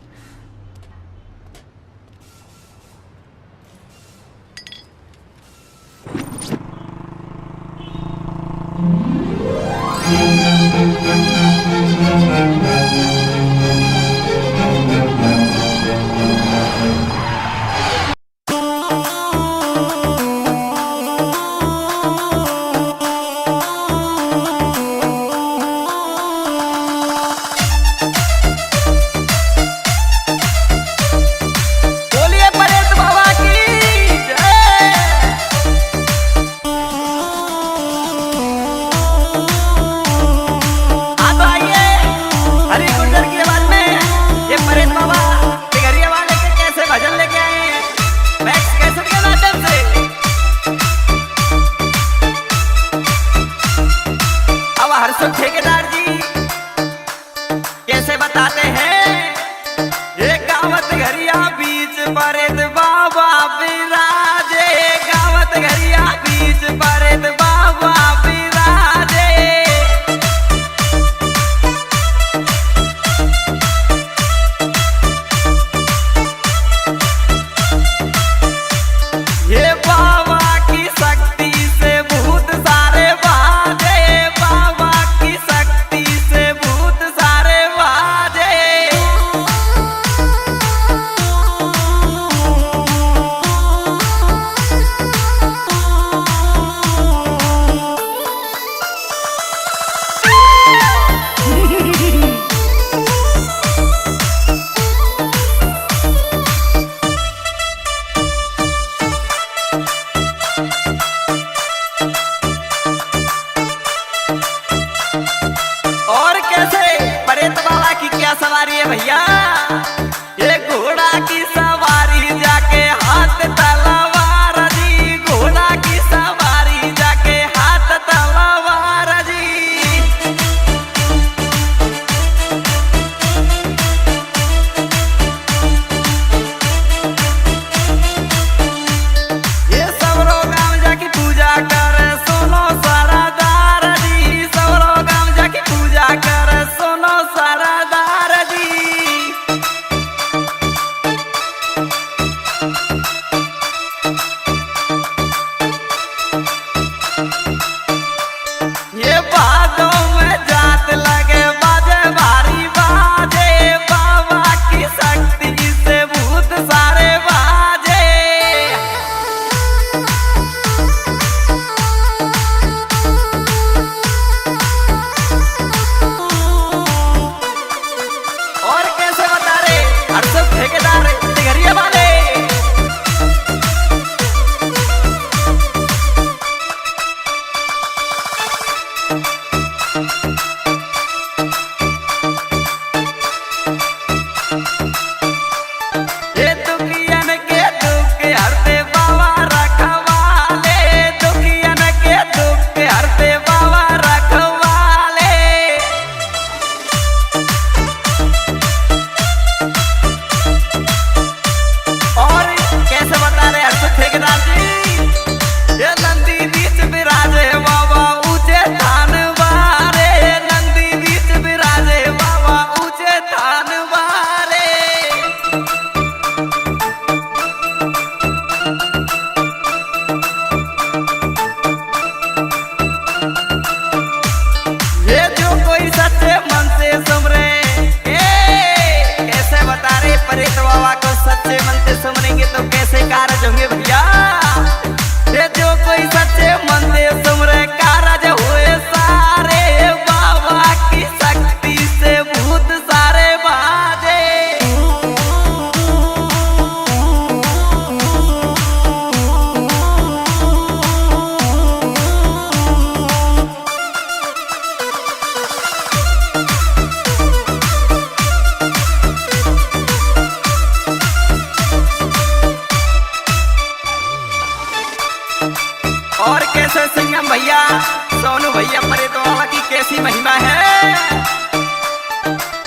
ये भैया, ये घोड़ा की सवारी जाके हाथ तलवार जी, घोड़ा की सवारी जाके हाथ तलवार जी। ये सब लोग गाँव जाके पूजा करे सोनो सरदार जी, सब लोग गाँव जाके पूजा करे सोनो सरदार जी। ये बातों में जात लगे बाजे भारी बाजे, बाबा की शक्ति से भूत सारे बाजे। और कैसे बता रे अरसद ठेकेदार तिगरिया वाले। ये दुखियन के दुख हरते बाबा रखवाले, दुखियन के दुख हरते बाबा रखवाले। और कैसे बता रहे हर्षद ठेकेदार जी, ये नंदी बीच विराजे बाबा ऊंचे थान बारे, नंदी बीच विराजे बाबा ऊंचे थान बारे। ये जो कोई सच्चे मन से सुमरे, कैसे बता रहे परेत बाबा को सच्चे मन से सुमरेंगे तो कैसे कारज होंगे भैया। ये जो कोई सच्चे मन से सुमरे कारज हुए सारे, बाबा की शक्ति से भूत सारे बाजे। और कैसे संगम भैया सोनू भैया परेत बाबा की कैसी महिमा है।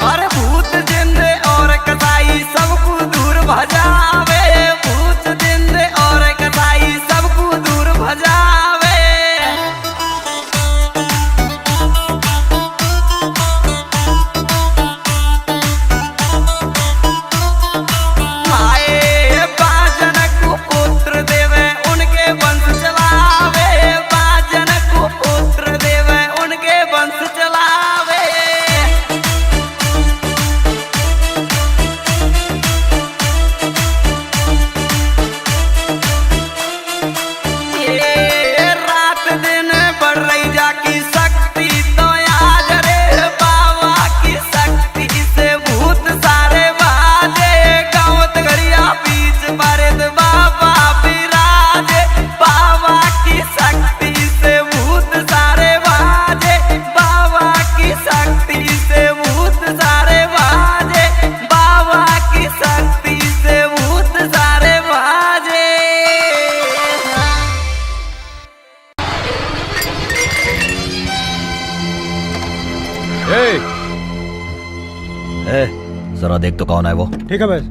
और भूत जिंदे और कसाई सबको दूर भजावे, भूत जिंदे और कसाई सबको दूर भजावे। आए बाजन को पुत्र देवे उनके वंश चलावे, बाजन को पुत्र देवे उनके वंश चलावे। ये रात दिन बढ़ रही जाकी शक्ति तो आज रे, बाबा की शक्ति से भूत सारे बाजे। गाँव घरिया बीच बरद बाबा विराजे, बाबा की शक्ति से भूत सारे बाजे, बाबा की शक्ति से भूत सारे बाजे, बाबा की शक्ति से भूत सारे बाजे। जरा देख तो कौन है वो। ठीक है बस।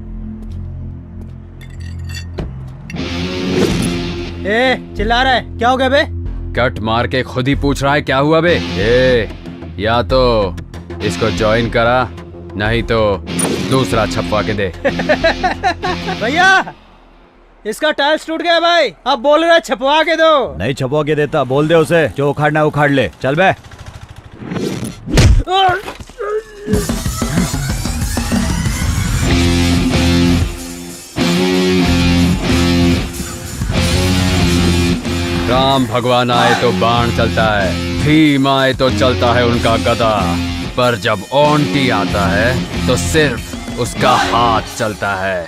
चिल्ला रहा है क्या हो गया बे? कट मार के खुद ही पूछ रहा है क्या हुआ बे। या तो इसको ज्वाइन करा, नहीं तो दूसरा छपवा के दे। भैया इसका टाइल्स टूट गया भाई, अब बोल रहा है छपवा के दो। नहीं छपवा के देता, बोल दे उसे जो उखाड़ना है उखाड़ ले। चल बे। राम भगवान आए तो बाण चलता है, भीम आए तो चलता है उनका गदा, पर जब ओंटी आता है तो सिर्फ उसका हाथ चलता है।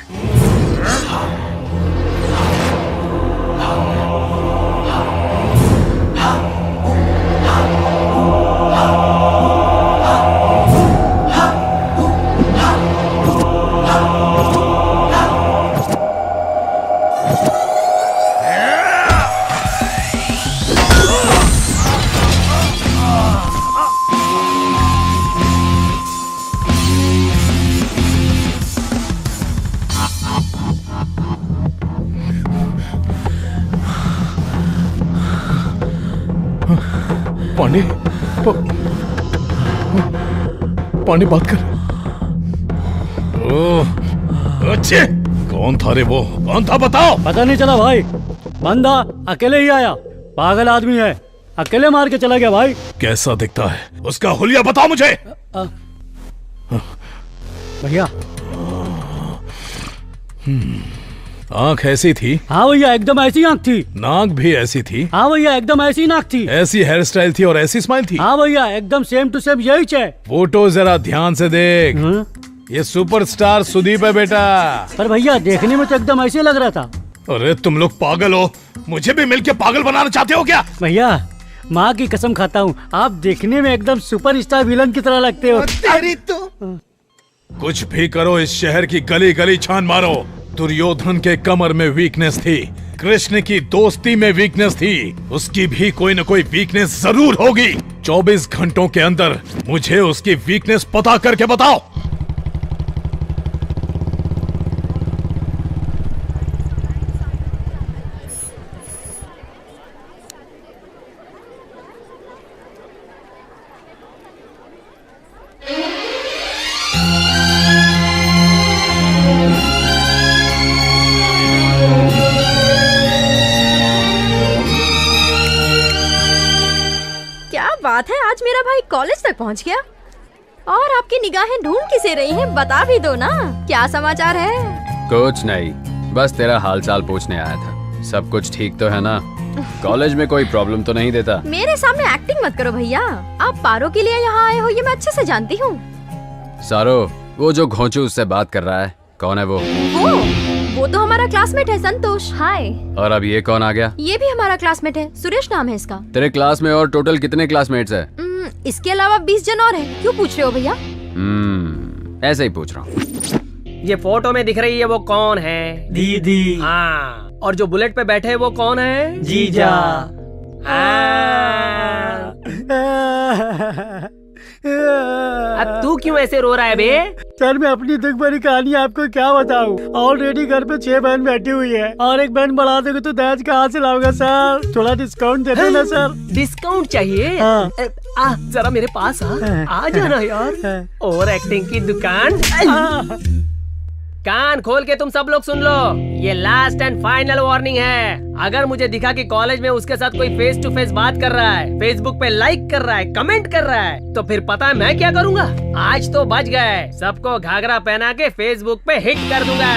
पांडे पांडे बात कर। ओह अच्छे, कौन था रे वो? कौन था बताओ? पता नहीं चला भाई, बंदा अकेले ही आया, पागल आदमी है, अकेले मार के चला गया भाई। कैसा दिखता है? उसका हुलिया बताओ मुझे। भैया आंख ऐसी थी? हाँ भैया एकदम ऐसी आंख थी। नाक भी ऐसी थी? हाँ भैया एकदम ऐसी नाक थी। ऐसी हेयर स्टाइल थी और ऐसी स्माइल थी? हाँ भैया एकदम सेम टू सेम यही है। फोटो जरा ध्यान से देख। ये सुपरस्टार सुदीप है बेटा। पर भैया देखने में तो एकदम ऐसे लग रहा था। अरे तुम लोग पागल हो, मुझे भी मिलके पागल बनाना चाहते हो क्या? भैया माँ की कसम खाता हूँ, आप देखने में एकदम सुपरस्टार विलन की तरह लगते हो। तेरी तो कुछ भी करो, इस शहर की गली गली छान मारो। दुर्योधन के कमर में वीकनेस थी, कृष्ण की दोस्ती में वीकनेस थी, उसकी भी कोई न कोई वीकनेस जरूर होगी। 24 घंटों के अंदर मुझे उसकी वीकनेस पता करके बताओ। बात है, आज मेरा भाई कॉलेज तक पहुंच गया और आपकी निगाहें ढूंढ किसे रही हैं? बता भी दो ना, क्या समाचार है? कुछ नहीं, बस तेरा हालचाल पूछने आया था। सब कुछ ठीक तो है ना? कॉलेज में कोई प्रॉब्लम तो नहीं देता? मेरे सामने एक्टिंग मत करो भैया, आप पारो के लिए यहाँ आए हो ये मैं अच्छे से जानती हूँ। सारो, वो जो घोंचू उससे बात कर रहा है, कौन है वो? वो तो हमारा क्लासमेट है, संतोष। हाय। और अब ये कौन आ गया? ये भी हमारा क्लासमेट है, सुरेश नाम है इसका। तेरे क्लास में और टोटल कितने क्लासमेट्स हैं? इसके अलावा 20 जन और हैं। क्यों पूछ रहे हो भैया? ऐसे ही पूछ रहा हूँ। ये फोटो में दिख रही है वो कौन है? दीदी। हाँ, और जो बुलेट पे बैठे है वो कौन है? जीजा। अब तू क्यों ऐसे रो रहा है बे? सर मैं अपनी दुख भरी कहानी आपको क्या बताऊं? ऑलरेडी घर पे 6 बहन बैठी हुई है और एक बहन बढ़ा दोगे तो दहेज कहाँ से लाऊंगा सर? थोड़ा डिस्काउंट दे दो ना सर। डिस्काउंट चाहिए? हाँ। जरा मेरे पास आ जाना यार। और एक्टिंग की दुकान। कान खोल के तुम सब लोग सुन लो, ये लास्ट एंड फाइनल वार्निंग है। अगर मुझे दिखा कि कॉलेज में उसके साथ कोई फेस टू फेस बात कर रहा है, फेसबुक पे लाइक कर रहा है, कमेंट कर रहा है, तो फिर पता है मैं क्या करूंगा? आज तो बच गए, सबको घाघरा पहना के फेसबुक पे हिट कर दूंगा।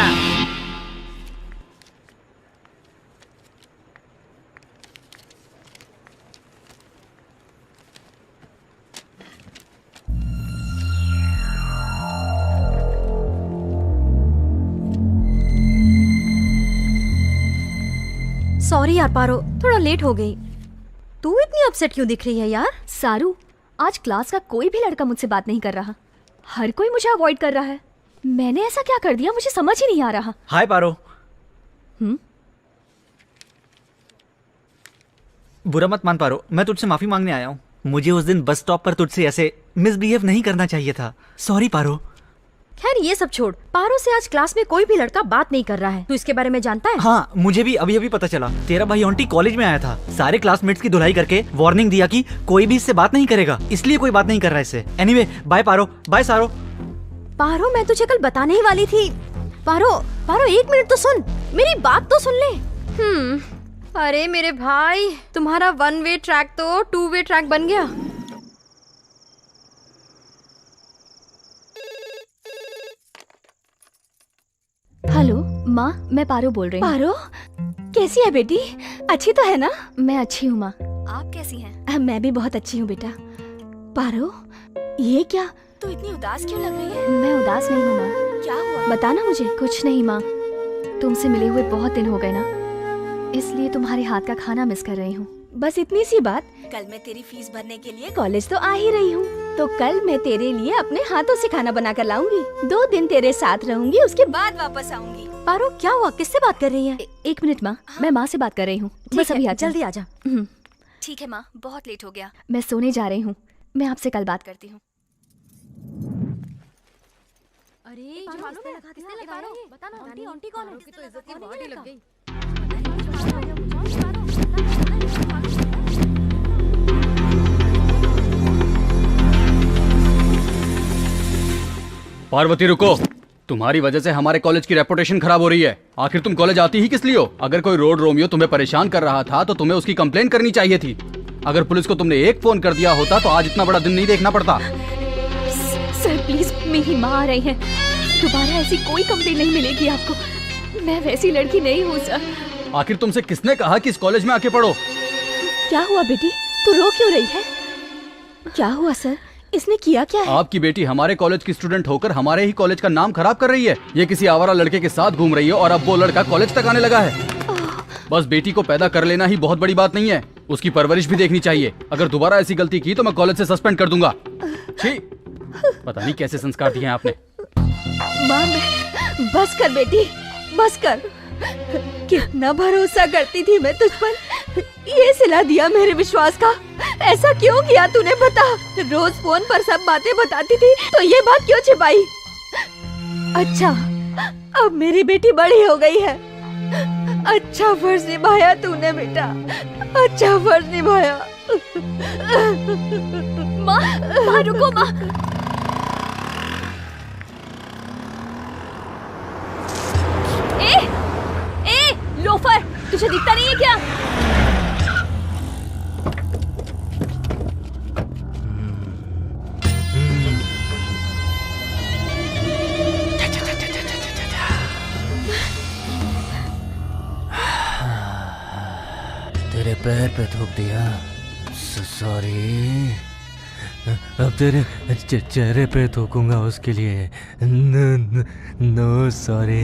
सॉरी यार पारो, थोड़ा लेट हो गई। तू इतनी अपसेट क्यों दिख रही है यार? सारू, आज क्लास का कोई भी लड़का मुझसे बात नहीं कर रहा, हर कोई मुझे अवॉइड कर रहा है। मैंने ऐसा क्या कर दिया, मुझे समझ ही नहीं आ रहा। हाय पारो। बुरा मत मान पारो, मैं तुझसे माफी मांगने आया हूँ। मुझे उस दिन बस स्टॉप पर तुझसे ऐसे मिसबिहेव नहीं करना चाहिए था। सॉरी पारो। खैर ये सब छोड़, पारो से आज क्लास में कोई भी लड़का बात नहीं कर रहा है। तू इसके बारे में जानता है? हाँ, मुझे भी अभी अभी पता चला। तेरा भाई ऑन्टी कॉलेज में आया था, सारे क्लासमेट्स की धुलाई करके वार्निंग दिया कि कोई भी इससे बात नहीं करेगा, इसलिए कोई बात नहीं कर रहा है इससे। एनीवे, बाय पारो, बाय सारो। पारो मैं तुझे कल बताने ही वाली थी। पारो, पारो 1 मिनट तो सुन, मेरी बात तो सुन ले। अरे मेरे भाई, तुम्हारा 1 वे ट्रैक तो 2 वे ट्रैक बन गया। हेलो माँ, मैं पारो बोल रही हूँ। पारो, कैसी है बेटी? अच्छी तो है ना? मैं अच्छी हूँ माँ, आप कैसी हैं? मैं भी बहुत अच्छी हूँ बेटा। पारो, ये क्या, तू इतनी उदास क्यों लग रही है? मैं उदास नहीं हूँ माँ। क्या हुआ? बताना मुझे। कुछ नहीं माँ, तुमसे मिले हुए बहुत दिन हो गए ना, इसलिए तुम्हारे हाथ का खाना मिस कर रही हूँ। बस इतनी सी बात। कल मैं तेरी फीस भरने के लिए कॉलेज तो आ ही रही हूँ, तो कल मैं तेरे लिए अपने हाथों से खाना बना कर लाऊंगी। 2 दिन तेरे साथ रहूंगी, उसके बाद वापस आऊंगी। पारो क्या हुआ, किससे बात कर रही है? 1 मिनट माँ, मैं माँ से बात कर रही हूँ। बस अभी जल्दी आजा। ठीक है माँ, बहुत लेट हो गया, मैं सोने जा रही हूँ। मैं आपसे कल बात करती हूँ। अरे बताना, आंटी कौन है? तो इज्जत की वाट ही लग गई। पार्वती रुको। तुम्हारी वजह से हमारे कॉलेज की रेपुटेशन खराब हो रही है। आखिर तुम कॉलेज आती ही किस लिए हो? अगर कोई रोड रोमियो तुम्हें परेशान कर रहा था तो तुम्हें उसकी कंप्लेन करनी चाहिए थी। अगर पुलिस को तुमने एक फोन कर दिया होता तो आज इतना बड़ा दिन नहीं देखना पड़ता। सर प्लीज, मेरी माँ आ रही है, दोबारा ऐसी कोई कंप्लेन नहीं मिलेगी आपको। मैं वैसी लड़की नहीं हूँ सर। आखिर तुमसे किसने कहा कि इस कॉलेज में आके पढ़ो? क्या हुआ बेटी, तू रो क्यों रही है? क्या हुआ सर, इसने किया क्या है? आपकी बेटी हमारे कॉलेज की स्टूडेंट होकर हमारे ही कॉलेज का नाम खराब कर रही है। ये किसी आवारा लड़के के साथ घूम रही है और अब वो लड़का कॉलेज तक आने लगा है। बस बेटी को पैदा कर लेना ही बहुत बड़ी बात नहीं है, उसकी परवरिश भी देखनी चाहिए। अगर दोबारा ऐसी गलती की तो मैं कॉलेज से सस्पेंड कर दूंगा। छी, पता नहीं कैसे संस्कार दिए हैं आपने। माँ, बस कर बेटी, बस कर। कितना भरोसा करती थी मैं तुझ पर, ये सिला दिया मेरे विश्वास का। ऐसा क्यों किया तूने, बता। रोज फोन पर सब बातें बताती थी तो ये बात क्यों छिपाई? अच्छा, अब मेरी बेटी बड़ी हो गई है। अच्छा फर्ज निभाया तूने बेटा, अच्छा फर्ज निभाया। माँ, माँ रुको माँ। ए, लोफर, तुझे दिखता नहीं है क्या? तेरे पैर पे थूक दिया, सॉरी। अब तेरे चेहरे पे थूकूंगा, उसके लिए नो सॉरी।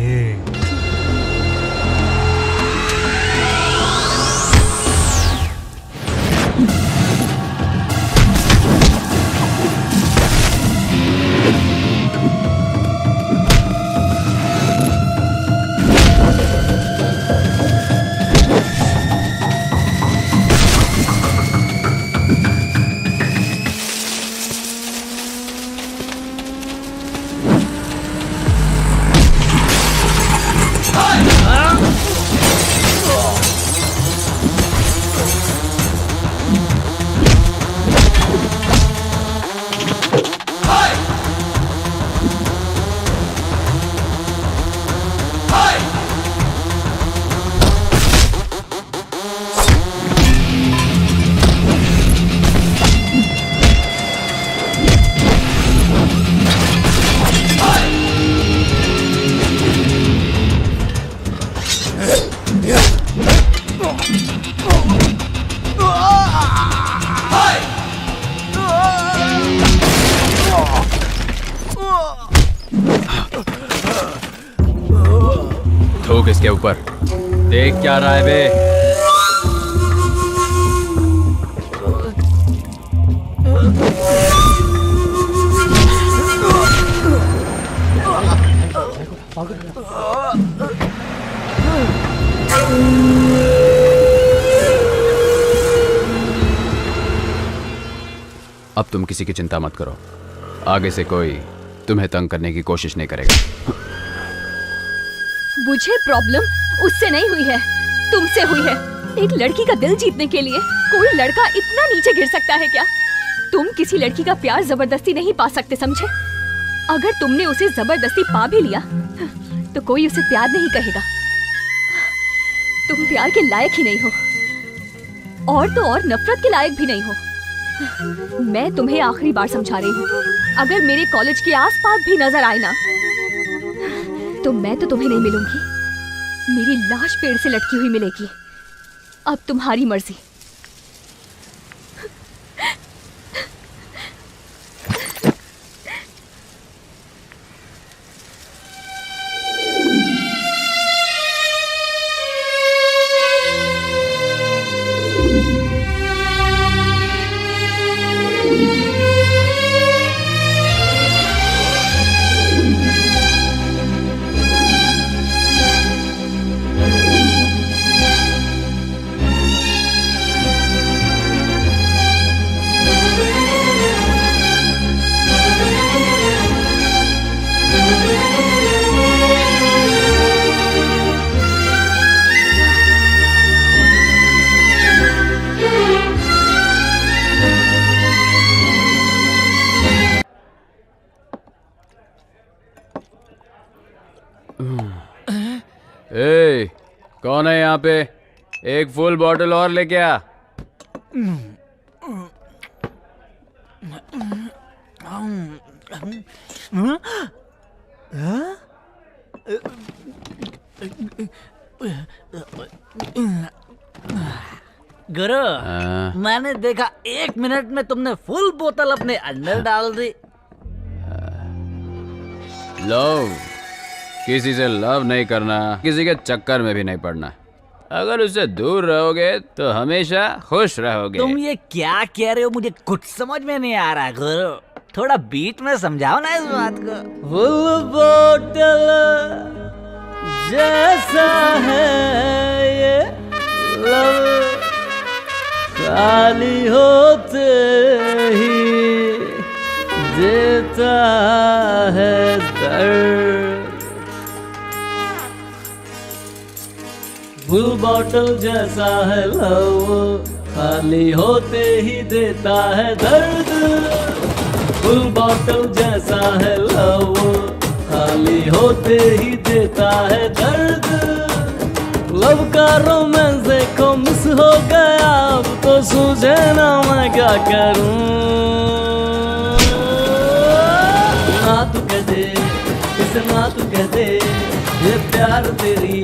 थूक इसके ऊपर। देख क्या रहा है बे? अब तुम किसी की चिंता मत करो, आगे से कोई तुम्हें तंग करने की कोशिश नहीं करेगा। मुझे प्रॉब्लम उससे नहीं हुई है, तुमसे हुई है। एक लड़की का दिल जीतने के लिए कोई लड़का इतना नीचे गिर सकता है क्या? तुम किसी लड़की का प्यार जबरदस्ती नहीं पा सकते, समझे? अगर तुमने उसे जबरदस्ती पा भी लिया तो कोई उसे प्यार नहीं कहेगा। तुम प्यार के लायक ही नहीं हो, और तो और नफरत के लायक भी नहीं हो। मैं तुम्हें आखिरी बार समझा रही हूँ, अगर मेरे कॉलेज के आसपास भी नजर आए ना तो मैं तो तुम्हें नहीं मिलूंगी, मेरी लाश पेड़ से लटकी हुई मिलेगी। अब तुम्हारी मर्जी। ए, कौन है यहाँ पे? एक फुल बॉटल और लेके आ। गुरु, मैंने देखा 1 मिनट में तुमने फुल बोतल अपने अंदर डाल दी। लव, किसी से लव नहीं करना, किसी के चक्कर में भी नहीं पड़ना। अगर उससे दूर रहोगे तो हमेशा खुश रहोगे। तुम ये क्या कह रहे हो? मुझे कुछ समझ में नहीं आ रहा गुरु, थोड़ा बीट में समझाओ ना इस बात को। फुल बोतल जैसा है ये लव, खाली होते ही देता है दर्द। फुल बॉटल जैसा है लव, खाली होते ही देता है दर्द। फुल बॉटल जैसा है लव, खाली होते ही देता है दर्द। लव का रोमांस देखो मिस हो गया, अब तो सूझे ना मैं क्या करूं। ना तू कह दे, इसे ना तू कह दे, ये प्यार तेरी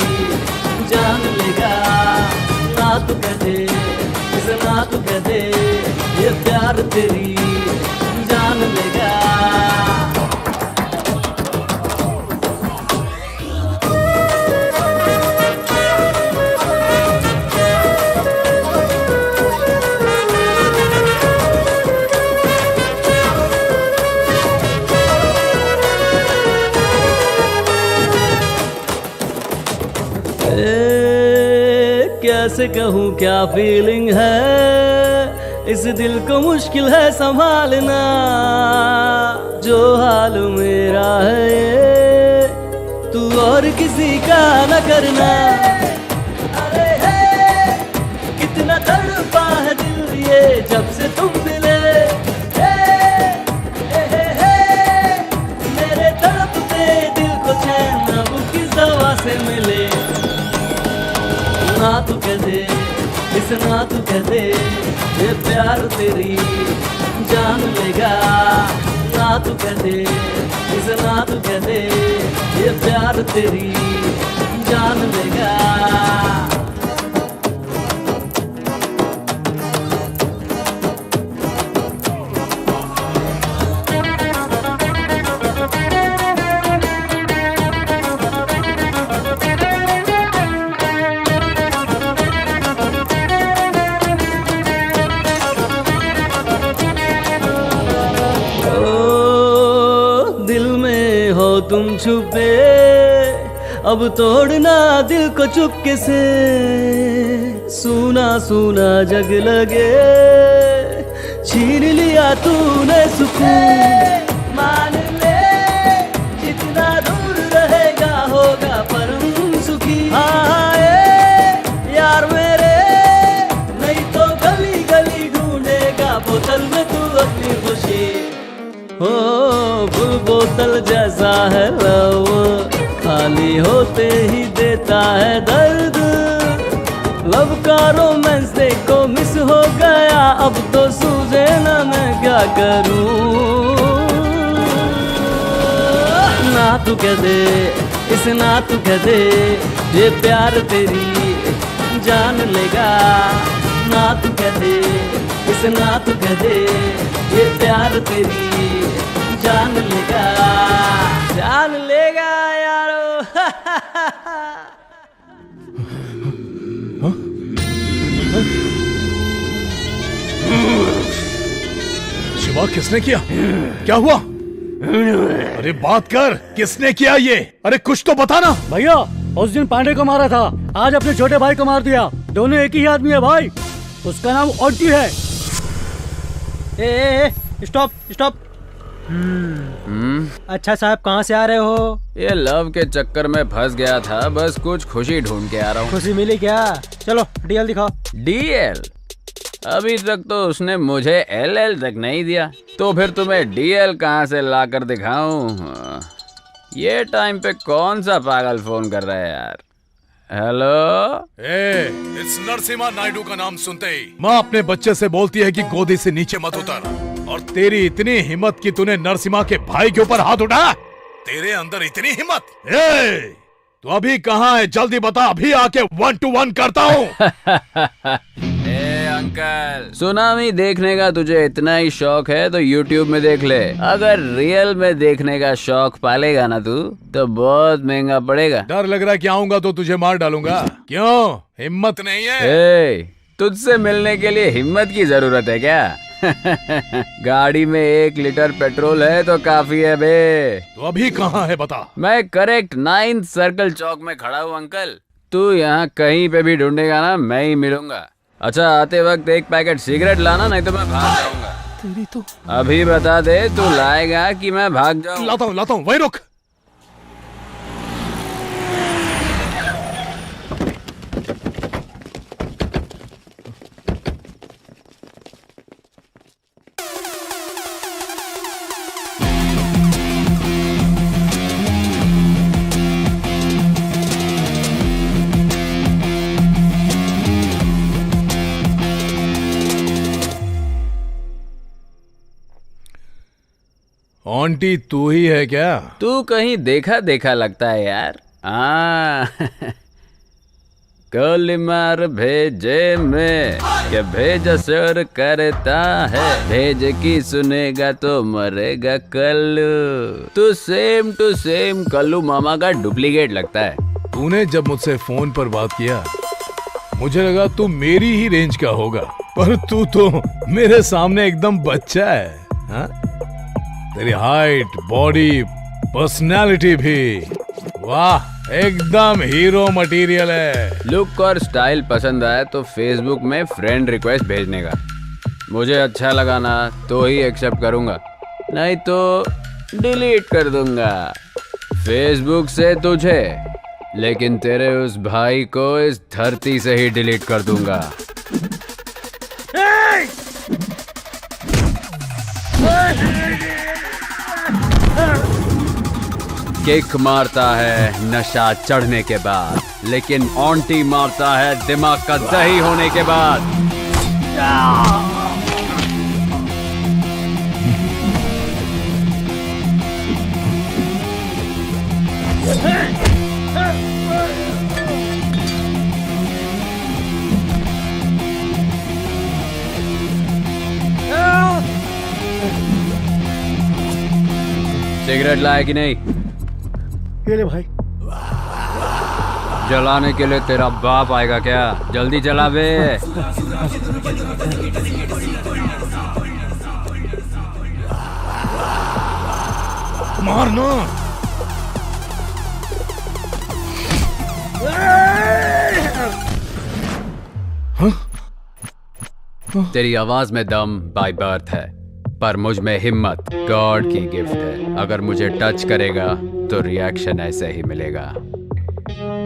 जान लेगा। ना तू कह दे, इसे ना तू कह दे, ये प्यार तेरी जान लेगा। कैसे कहूँ क्या फीलिंग है, इस दिल को मुश्किल है संभालना। जो हाल मेरा है ये, तू और किसी का न करना। अरे है कितना तड़पा है दिल ये जब से तुम मिले। मेरे तड़पते दिल को चैन अब किस दवा से मिले। ना तू कह दे, इसे ना तू कह दे, ये प्यार तेरी जान लेगा। ना तू कह दे, इसे ना तू कह दे, ये प्यार तेरी जान लेगा। तुम छुपे अब तोड़ना दिल को चुपके से। सूना सूना जग लगे, छीन लिया तूने सुकून। मान ले जितना दूर रहेगा होगा परम सुखी। हाँ यार मेरे, नहीं तो गली गली ढूंढेगा बोतल में तू अपनी खुशी। फुल बोतल जैसा है लव, खाली होते ही देता है दर्द। लव का रोमांस देखो मिस हो गया, अब तो सूझे ना मैं क्या करूं। ना तू कह दे, इसे ना तू कह दे, ये प्यार तेरी जान लेगा। ना तू कह दे, इसे ना तू कह दे, ये प्यार तेरी जान लेगा। जान लेगा यारो। शिवा, किसने किया? क्या हुआ? अरे बात कर, किसने किया ये? अरे कुछ तो बता ना। भैया उस दिन पांडे को मारा था, आज अपने छोटे भाई को मार दिया। दोनों एक ही आदमी है भाई, उसका नाम ऑन्टी है। Stop stop. अच्छा साहब, कहाँ से आ रहे हो? ये लव के चक्कर में फंस गया था, बस कुछ खुशी ढूंढ के आ रहा हूँ। खुशी मिली क्या? चलो डीएल दिखाओ। डीएल? अभी तक तो उसने मुझे एलएल तक नहीं दिया, तो फिर तुम्हें डीएल कहाँ से लाकर दिखाऊं? ये टाइम पे कौन सा पागल फोन कर रहा है यार? हेलो। इस नरसिम्हा नायडू का नाम सुनते ही माँ अपने बच्चे से बोलती है कि गोदी से नीचे मत उतर, और तेरी इतनी हिम्मत कि तूने नरसिम्हा के भाई के ऊपर हाथ उठाया। तेरे अंदर इतनी हिम्मत। तो अभी कहाँ है, जल्दी बता, अभी आके 1 to 1 करता हूँ। अंकल, सुनामी देखने का तुझे इतना ही शौक है तो YouTube में देख ले। अगर रियल में देखने का शौक पालेगा ना तू, तो बहुत महंगा पड़ेगा। डर लग रहा है कि आऊंगा तो तुझे मार डालूंगा। क्यों, हिम्मत नहीं है? तुझसे मिलने के लिए हिम्मत की जरूरत है क्या? गाड़ी में 1 लीटर पेट्रोल है तो काफी है बे। तो अभी कहाँ है बता। मैं करेक्ट 9th सर्कल चौक में खड़ा हूँ अंकल। तू यहाँ कहीं पे भी ढूंढेगा ना, मैं ही मिलूंगा। अच्छा, आते वक्त 1 पैकेट सिगरेट लाना, नहीं तो मैं भाग जाऊंगा। तेरी तो अभी बता दे, तू लाएगा कि मैं भाग जाऊं? लाता हूँ, वही रुक। आंटी तू ही है क्या? तू कहीं देखा देखा लगता है यार। कल मार भेजे में के भेज सर करता है, भेज की सुनेगा तो मरेगा कल्लू। तू सेम टू सेम कल्लू मामा का डुप्लीकेट लगता है। तूने जब मुझसे फोन पर बात किया मुझे लगा तू मेरी ही रेंज का होगा, पर तू तो मेरे सामने एकदम बच्चा है। हा? तेरी हाइट, बॉडी, पर्सनालिटी भी, वाह, एकदम हीरो मटेरियल है। लुक और स्टाइल पसंद आए तो फेसबुक में फ्रेंड रिक्वेस्ट भेजने का। मुझे अच्छा लगा ना तो ही एक्सेप्ट करूंगा, नहीं तो डिलीट कर दूंगा फेसबुक से तुझे, लेकिन तेरे उस भाई को इस धरती से ही डिलीट कर दूंगा। किक मारता है नशा चढ़ने के बाद, लेकिन ऑन्टी मारता है दिमाग का दही होने के बाद। सिगरेट लाए कि नहीं? ये ले भाई। जलाने के लिए तेरा बाप आएगा क्या? जल्दी जला बे। मारना। तेरी आवाज में दम बाय बर्थ है, पर मुझ में हिम्मत गॉड की गिफ्ट है। अगर मुझे टच करेगा तो रिएक्शन ऐसे ही मिलेगा।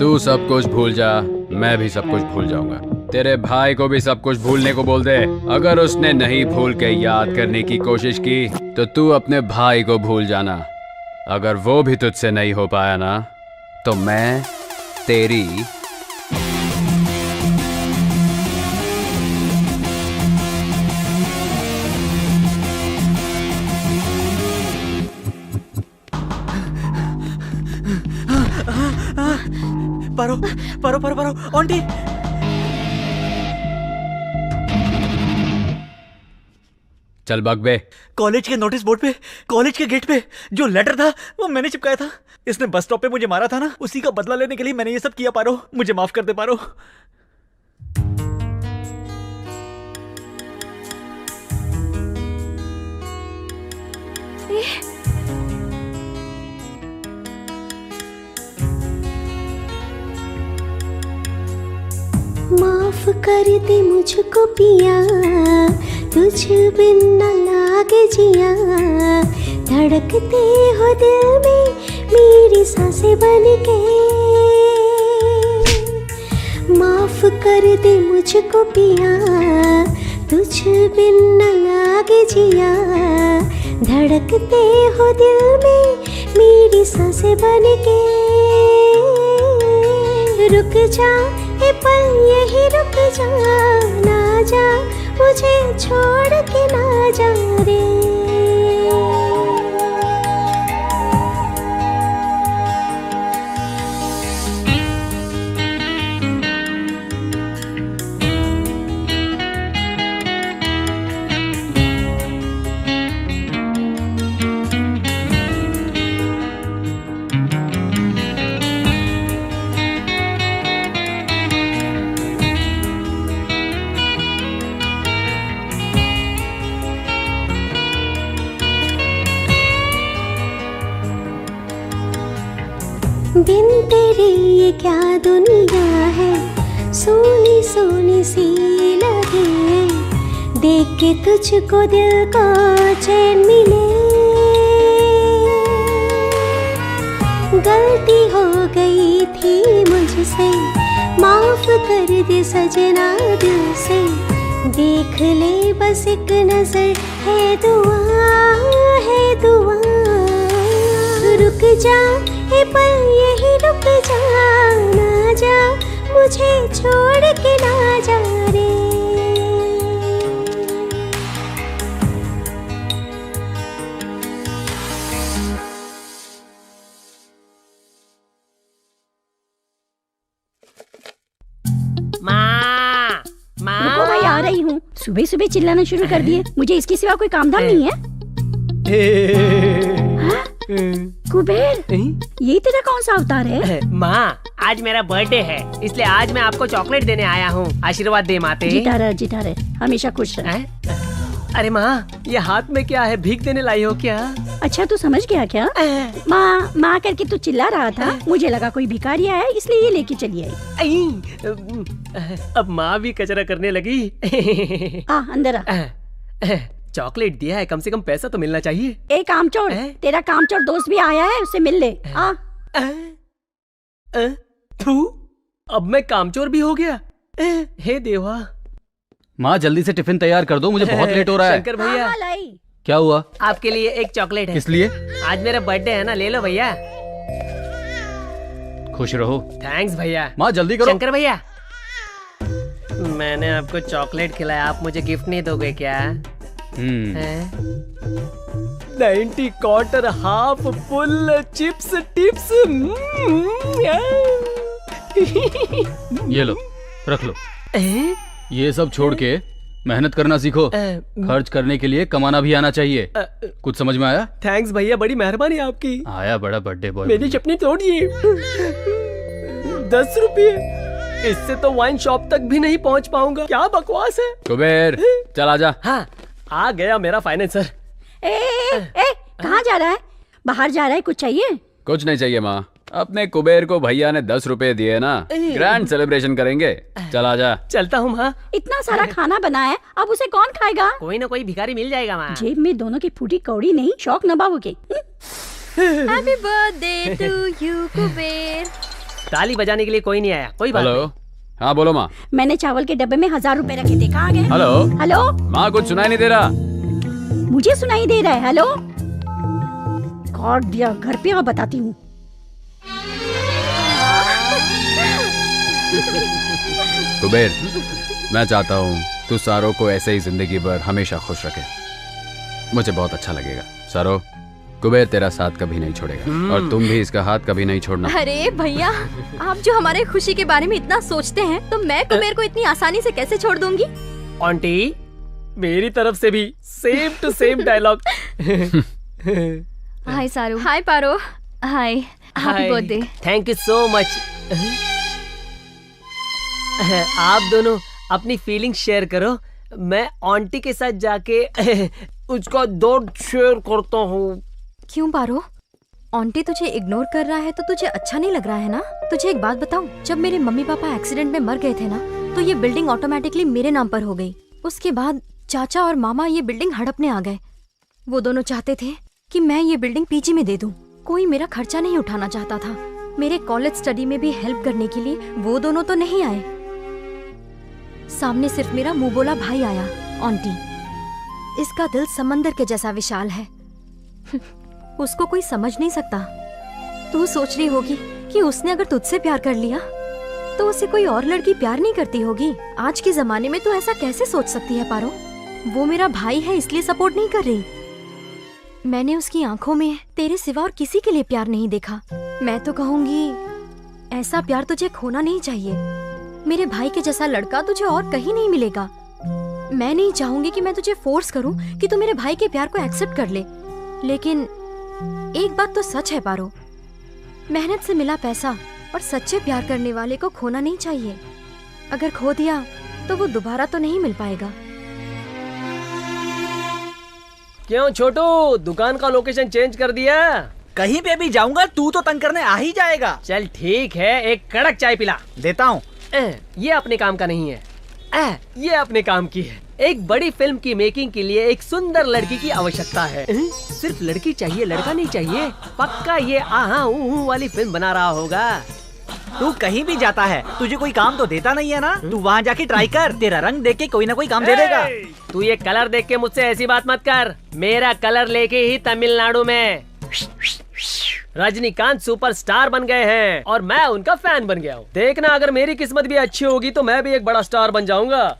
तू सब कुछ भूल जा, मैं भी सब कुछ भूल जाऊंगा। तेरे भाई को भी सब कुछ भूलने को बोल दे। अगर उसने नहीं भूल के याद करने की कोशिश की तो तू अपने भाई को भूल जाना। अगर वो भी तुझसे नहीं हो पाया ना, तो मैं तेरी पारो पारो पारो पारो आंटी। चल भाग बे। कॉलेज के नोटिस बोर्ड पे, कॉलेज के गेट पे जो लेटर था वो मैंने चिपकाया था। इसने बस स्टॉप पे मुझे मारा था ना, उसी का बदला लेने के लिए मैंने ये सब किया। पारो, मुझे माफ कर दे पारो। माफ कर दे मुझको पिया, तुझ बिन न लागे जिया। धड़कते हो दिल में मेरी सांसें बन के। माफ कर दे मुझको पिया, तुझ बिन न लागे जिया। धड़कते हो दिल में मेरी सांसें बन के। रुक जा ए पल यही रुक जा, ना जा मुझे छोड़ के ना जा रे। बिन तेरे ये क्या दुनिया है, सोनी सोनी सी लगे, देख के तुझको दिल को चैन मिले। गलती हो गई थी मुझसे, माफ कर दे सजना दिल से, देख ले बस एक नजर, है दुआ है दुआ। रुक जा ए पल यही रुक जा, ना जा मुझे छोड़ के ना जा रे। माँ, माँ। रुको भाई, आ रही हूँ। सुबह सुबह चिल्लाना शुरू कर दिए, मुझे इसके सिवा कोई काम धाम नहीं है। कुबेर, ये तेरा कौन सा अवतार है? माँ, आज मेरा बर्थडे है, इसलिए आज मैं आपको चॉकलेट देने आया हूँ। आशीर्वाद दे माते। जीता रहे, हमेशा खुश रहे। अरे माँ, ये हाथ में क्या है? भीख देने लाई हो क्या? अच्छा, तू समझ गया क्या? माँ माँ करके तू चिल्ला रहा था, मुझे लगा कोई भिखारी है, इसलिए ये लेके चली आई। अब माँ भी कचरा करने लगी। अंदर आ। चॉकलेट दिया है, कम से कम पैसा तो मिलना चाहिए। ए कामचोर, तेरा कामचोर दोस्त भी आया है, उससे मिल ले। अब मैं कामचोर भी हो गया। हे देवा। माँ जल्दी से टिफिन तैयार कर दो, मुझे बहुत लेट हो रहा है। शंकर भैया, क्या हुआ? आपके लिए एक चॉकलेट है। किस लिए? आज मेरा बर्थडे है ना, ले लो भैया। खुश रहो। थैंक्स भैया। माँ जल्दी करो। शंकर भैया, मैंने आपको चॉकलेट खिलाया, आप मुझे गिफ्ट नहीं दोगे क्या? 90 quarter half full chips tips. ये लो, रख लो। ये सब छोड़ के मेहनत करना सीखो। खर्च करने के लिए कमाना भी आना चाहिए। कुछ समझ में आया? थैंक्स भैया, बड़ी मेहरबानी आपकी। आया बड़ा बर्थडे बॉय। मेरी चपनी तोड़िए। 10 रुपये, इससे तो वाइन शॉप तक भी नहीं पहुंच पाऊंगा। क्या बकवास है। कुबेर, चल आजा। हाँ, आ गया मेरा फाइनेंसर। कहाँ जा रहा है? बाहर जा रहा है? कुछ चाहिए? कुछ नहीं चाहिए माँ, अपने कुबेर को भैया ने 10 रुपए दिए ना, ग्रैंड सेलिब्रेशन करेंगे। चल आजा। चलता हूँ माँ। इतना सारा खाना बना है, अब उसे कौन खाएगा? कोई ना कोई भिखारी मिल जाएगा माँ। जेब में दोनों की फूटी कौड़ी नहीं, शौक नभाओगे। Happy birthday to you Kuber. ताली बजाने के लिए कोई नहीं आया, कोई बात नहीं। हेलो, हाँ बोलो माँ। मैंने चावल के डब्बे में 1000 रुपए रखे थे, कहाँ गए? हेलो। हेलो माँ, कुछ सुनाई नहीं दे रहा। मुझे सुनाई दे रहा है। हेलो, कॉर्ड दिया, घर पे आ, बताती हूँ। कुबेर, मैं चाहता हूँ तू सारो को ऐसे ही जिंदगी भर हमेशा खुश रखे, मुझे बहुत अच्छा लगेगा। सारो, कुबेर तेरा साथ कभी नहीं छोड़ेगा और तुम भी इसका हाथ कभी नहीं छोड़ना। अरे भैया, आप जो हमारे खुशी के बारे में इतना सोचते हैं, तो मैं कुबेर को इतनी आसानी से कैसे छोड़ दूंगी? आंटी, मेरी तरफ से भी same to same dialogue. Hi Saru. Hi Paro. Hi, happy birthday. Thank you so much. आप दोनों अपनी फीलिंग्स शेयर करो, मैं आंटी के साथ जाके उसका दर्द शेयर करता हूँ। क्यों पारो? आंटी तुझे इग्नोर कर रहा है तो तुझे अच्छा नहीं लग रहा है ना? तुझे एक बात बताऊं, जब मेरे मम्मी पापा एक्सीडेंट में मर गए थे ना, तो ये बिल्डिंग ऑटोमेटिकली मेरे नाम पर हो गई। उसके बाद चाचा और मामा ये बिल्डिंग हड़पने आ गए। वो दोनों चाहते थे कि मैं ये बिल्डिंग पीजी में दे दूं। कोई मेरा खर्चा नहीं उठाना चाहता था। मेरे कॉलेज स्टडी में भी हेल्प करने के लिए वो दोनों तो नहीं आए। सामने सिर्फ मेरा मुंह बोला भाई आया। आंटी, इसका दिल समंदर के जैसा विशाल है। उसको कोई समझ नहीं सकता। तू सोच रही होगी कि उसने अगर तुझसे प्यार कर लिया तो उसे कोई और लड़की प्यार नहीं करती होगी। आज के जमाने में तो ऐसा कैसे सोच सकती है पारो? वो मेरा भाई है इसलिए सपोर्ट नहीं कर रही। मैंने उसकी आंखों में तेरे सिवा और किसी के लिए प्यार नहीं देखा। मैं तो कहूँगी ऐसा प्यार तुझे खोना नहीं चाहिए। मेरे भाई के जैसा लड़का तुझे और कहीं नहीं मिलेगा। मैं नहीं चाहूंगी कि मैं तुझे फोर्स करूं कि तू मेरे भाई के प्यार को एक्सेप्ट कर ले, लेकिन एक बात तो सच है पारो, मेहनत से मिला पैसा और सच्चे प्यार करने वाले को खोना नहीं चाहिए। अगर खो दिया तो वो दोबारा तो नहीं मिल पाएगा। क्यों छोटू, दुकान का लोकेशन चेंज कर दिया? कहीं पे भी जाऊंगा तू तो तंग करने आ ही जाएगा। चल ठीक है, एक कड़क चाय पिला। देता हूँ। ये अपने काम का नहीं है, ये अपने काम की है। एक बड़ी फिल्म की मेकिंग के लिए एक सुंदर लड़की की आवश्यकता है। सिर्फ लड़की चाहिए, लड़का नहीं चाहिए। पक्का ये आहा ऊ वाली फिल्म बना रहा होगा। तू कहीं भी जाता है, तुझे कोई काम तो देता नहीं है ना? तू वहाँ जाके ट्राई कर, तेरा रंग देख के कोई ना कोई काम दे देगा। तू ये कलर देख के मुझसे ऐसी बात मत कर। मेरा कलर लेके ही तमिलनाडु में रजनीकांत सुपरस्टार बन गए हैं और मैं उनका फैन बन गया हूँ। देखना, अगर मेरी किस्मत भी अच्छी होगी तो मैं भी एक बड़ा स्टार बन जाऊंगा।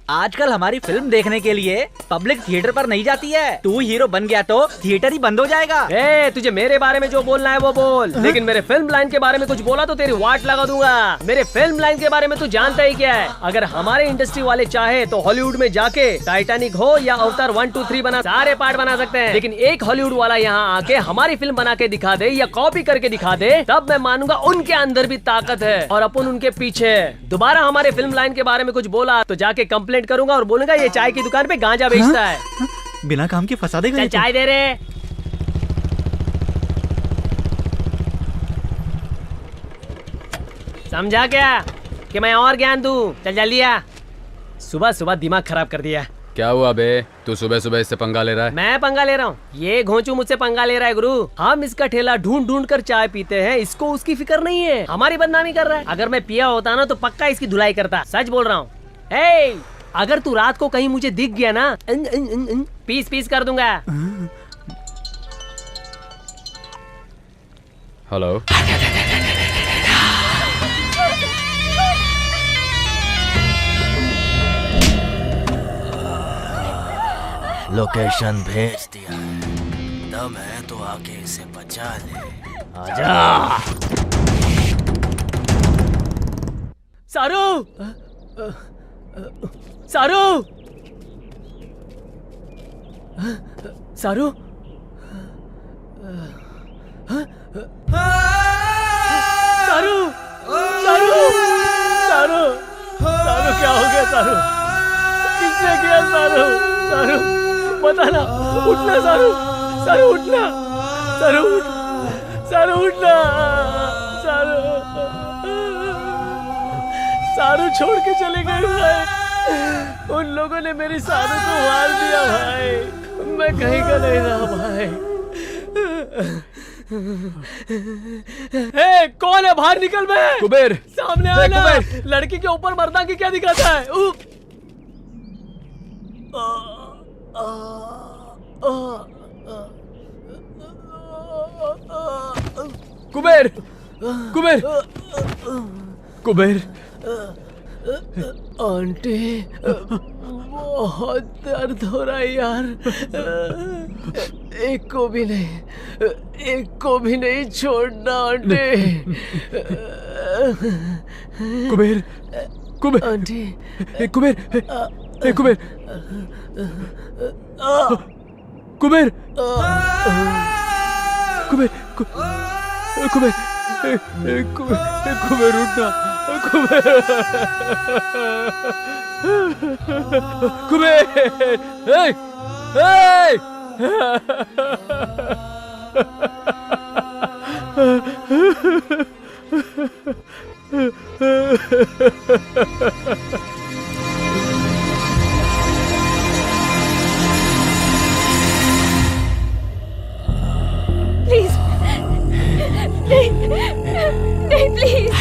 आजकल हमारी फिल्म देखने के लिए पब्लिक थिएटर पर नहीं जाती है। तू हीरो बन गया तो थिएटर ही बंद हो जाएगा। तुझे मेरे बारे में जो बोलना है वो बोल, लेकिन मेरे फिल्म लाइन के बारे में कुछ बोला तो तेरी वाट लगा दूंगा। मेरे फिल्म लाइन के बारे में तू जानता ही क्या है। अगर हमारे इंडस्ट्री वाले चाहे तो हॉलीवुड में जाके टाइटैनिक हो या अवतार 1, 2, 3 बना सारे पार्ट बना सकते हैं, लेकिन एक हॉलीवुड वाला यहाँ आके हमारी फिल्म बना के दिखा दे या कॉपी करके दिखा दे, तब मैं मानूंगा उनके अंदर भी ताकत है और अपन उनके पीछे। दोबारा हमारे फिल्म लाइन के बारे में कुछ बोला तो जाके कंप्लेंट करूंगा और बोलूंगा ये चाय की दुकान पे गांजा बेचता है। बिना काम के फंसा देगा। चल चाय दे रे। समझा क्या कि मैं और ज्ञान दूं? चल जल्दी आ। सुबह सुबह दिमाग खराब कर दिया। क्या हुआ बे, तू सुबह सुबह इससे पंगा ले रहा है? मैं पंगा ले रहा हूँ? ये घोंचू मुझसे पंगा ले रहा है गुरु। हम इसका ठेला ढूंढ ढूंढ कर चाय पीते हैं, इसको उसकी फिक्र नहीं है, हमारी बदनामी कर रहा है। अगर मैं पिया होता ना तो पक्का इसकी धुलाई करता। सच बोल रहा हूँ। अगर तू रात को कहीं मुझे दिख गया ना, पीस पीस कर दूंगा। हेलो, लोकेशन भेज दिया है, दम है तो आके इसे बचा ले। आजा सारू, सारू, सारू, सारू, सारू, सारू, सारू क्या हो गया? सारू किसने किया? सारू, सारू बताना। उठना सारू, सारू उठना, सारू उठ, सारू उठना, सारू, सारू छोड़ के चले गए भाई। उन लोगों ने मेरी सारू को मार दिया भाई। मैं कहीं का नहीं रहा भाई। कौन है? बाहर निकल बे। कुबेर, सामने आना। लड़की के ऊपर मर्दांगी क्या दिखाता है? कुबेर, कुबेर, कुबेर। आंटी, बहुत दर्द हो रहा है यार। एक को भी नहीं, एक को भी नहीं छोड़ना आंटी। कुबेर, कुबेर, आंटी, कुबेर, कुबेर, कुबेर, कुबेर, कुबेर, कुबेर उठना, कुबेर, कुबेर, प्लीज नहीं, नहीं प्लीज।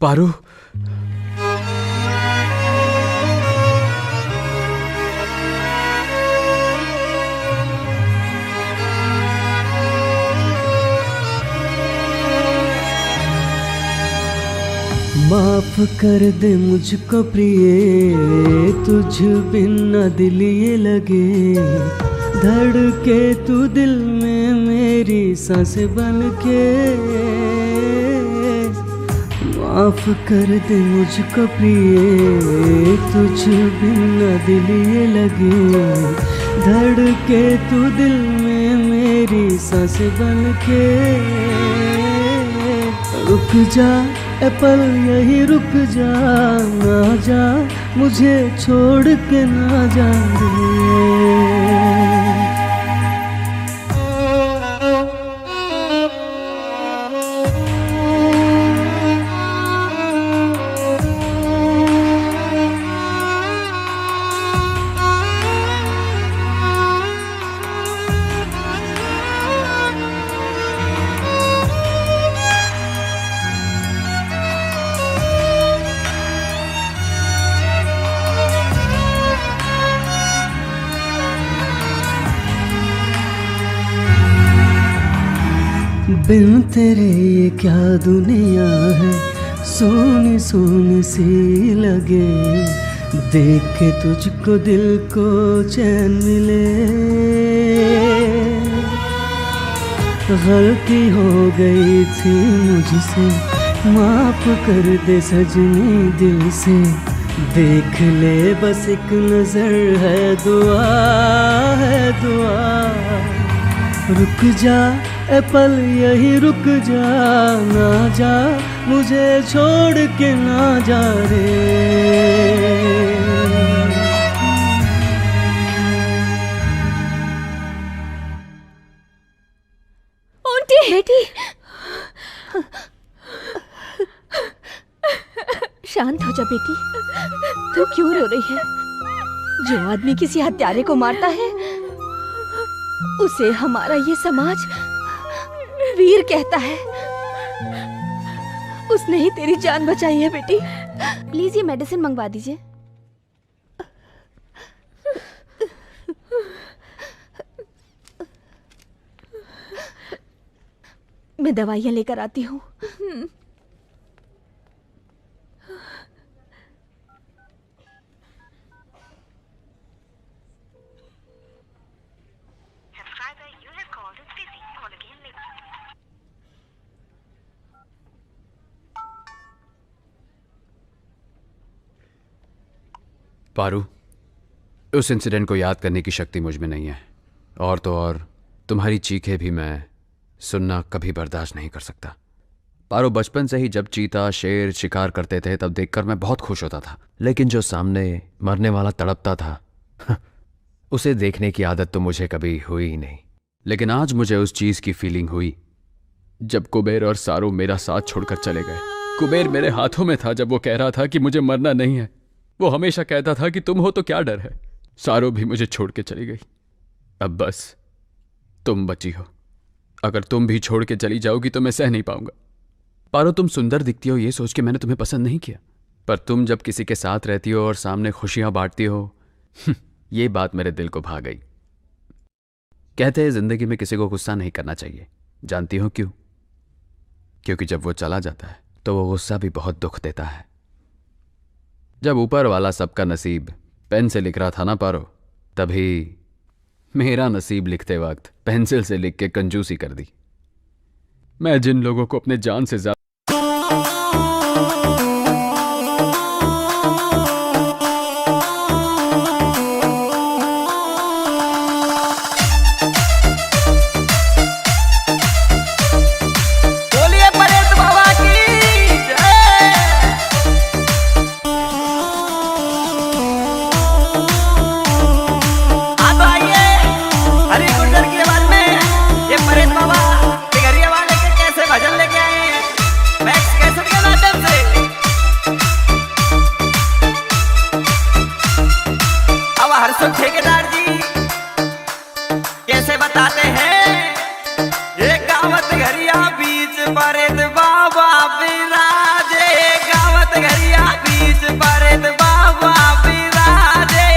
पारू, माफ कर दे मुझको प्रिय, तुझ बिन न दिल ये लगे, धड़के तू दिल में मेरी सांस बन के। माफ कर दे मुझको प्रिय, तुझ बिन न दिल ये लगे, धड़के तू दिल में मेरी सांस बन के। रुक जा ए पल यही रुक जा, ना जा मुझे छोड़ के ना जा दे। बिन तेरे ये क्या दुनिया है, सोनी सोनी सी लगे। देख के तुझको दिल को चैन मिले। गलती हो गई थी मुझसे, माफ कर दे सजनी दिल से। देख ले बस एक नजर है दुआ, है दुआ। रुक जा ए पल यही रुक जा, ना जा मुझे छोड़ के ना जा रे। बेटी शांत हो जा बेटी। तू क्यों रो रही है? जो आदमी किसी हत्यारे को मारता है उसे हमारा ये समाज वीर कहता है। उसने ही तेरी जान बचाई है बेटी। प्लीज ये मेडिसिन मंगवा दीजिए। मैं दवाइयाँ लेकर आती हूँ। पारू, उस इंसिडेंट को याद करने की शक्ति मुझ में नहीं है, और तो और तुम्हारी चीखें भी मैं सुनना कभी बर्दाश्त नहीं कर सकता। पारो, बचपन से ही जब चीता शेर शिकार करते थे तब देखकर मैं बहुत खुश होता था, लेकिन जो सामने मरने वाला तड़पता था उसे देखने की आदत तो मुझे कभी हुई ही नहीं। लेकिन आज मुझे उस चीज की फीलिंग हुई जब कुबेर और सारू मेरा साथ छोड़कर चले गए। कुबेर मेरे हाथों में था जब वो कह रहा था कि मुझे मरना नहीं है। वो हमेशा कहता था कि तुम हो तो क्या डर है। सारू भी मुझे छोड़ के चली गई। अब बस तुम बची हो। अगर तुम भी छोड़ के चली जाओगी तो मैं सह नहीं पाऊंगा। पारो, तुम सुंदर दिखती हो ये सोच के मैंने तुम्हें पसंद नहीं किया, पर तुम जब किसी के साथ रहती हो और सामने खुशियां बांटती हो ये बात मेरे दिल को भा गई। कहते हैं जिंदगी में किसी को गुस्सा नहीं करना चाहिए। जानती हो क्यों? क्योंकि जब वो चला जाता है तो वो गुस्सा भी बहुत दुख देता है। जब ऊपर वाला सबका नसीब पेन से लिख रहा था ना पारो, तभी मेरा नसीब लिखते वक्त पेंसिल से लिख के कंजूसी कर दी। मैं जिन लोगों को अपने जान से ज्यादा ठेकेदार जी कैसे बताते हैं ये गावत घरिया बीच परेत बाबा विराजे। गावत घरिया बीच परेत बाबा विराजे।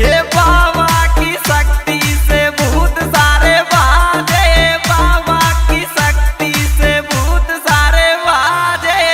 ये बाबा की शक्ति से भूत सारे भागे। बाबा की शक्ति से भूत सारे भागे।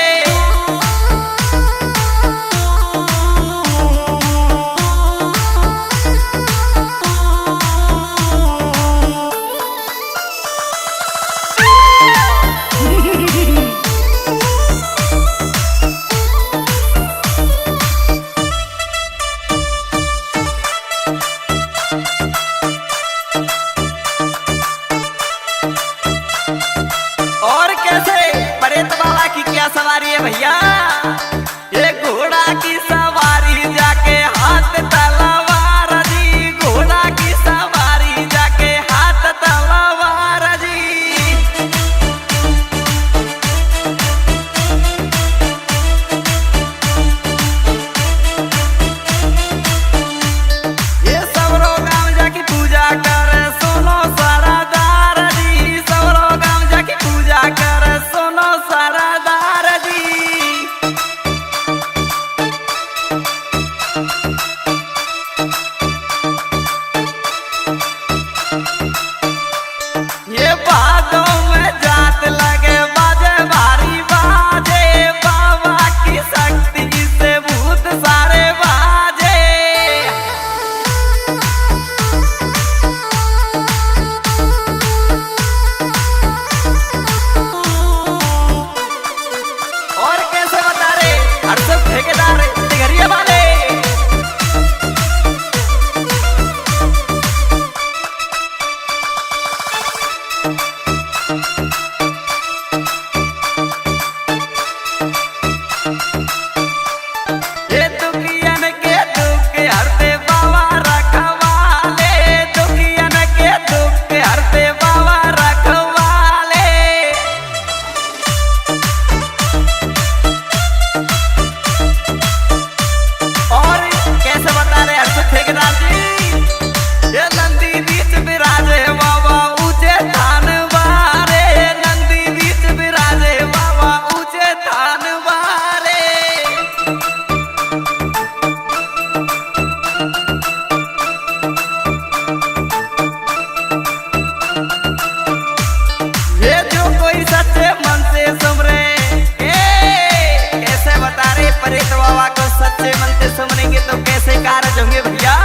दुश्मनेंगे तो कैसे कारज होंगे भैया।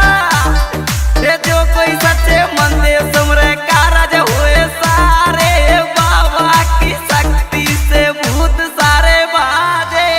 ये जो कोई सच्चे मन से सुमरे कारज हुए सारे, बाबा की शक्ति से भूत सारे भागे।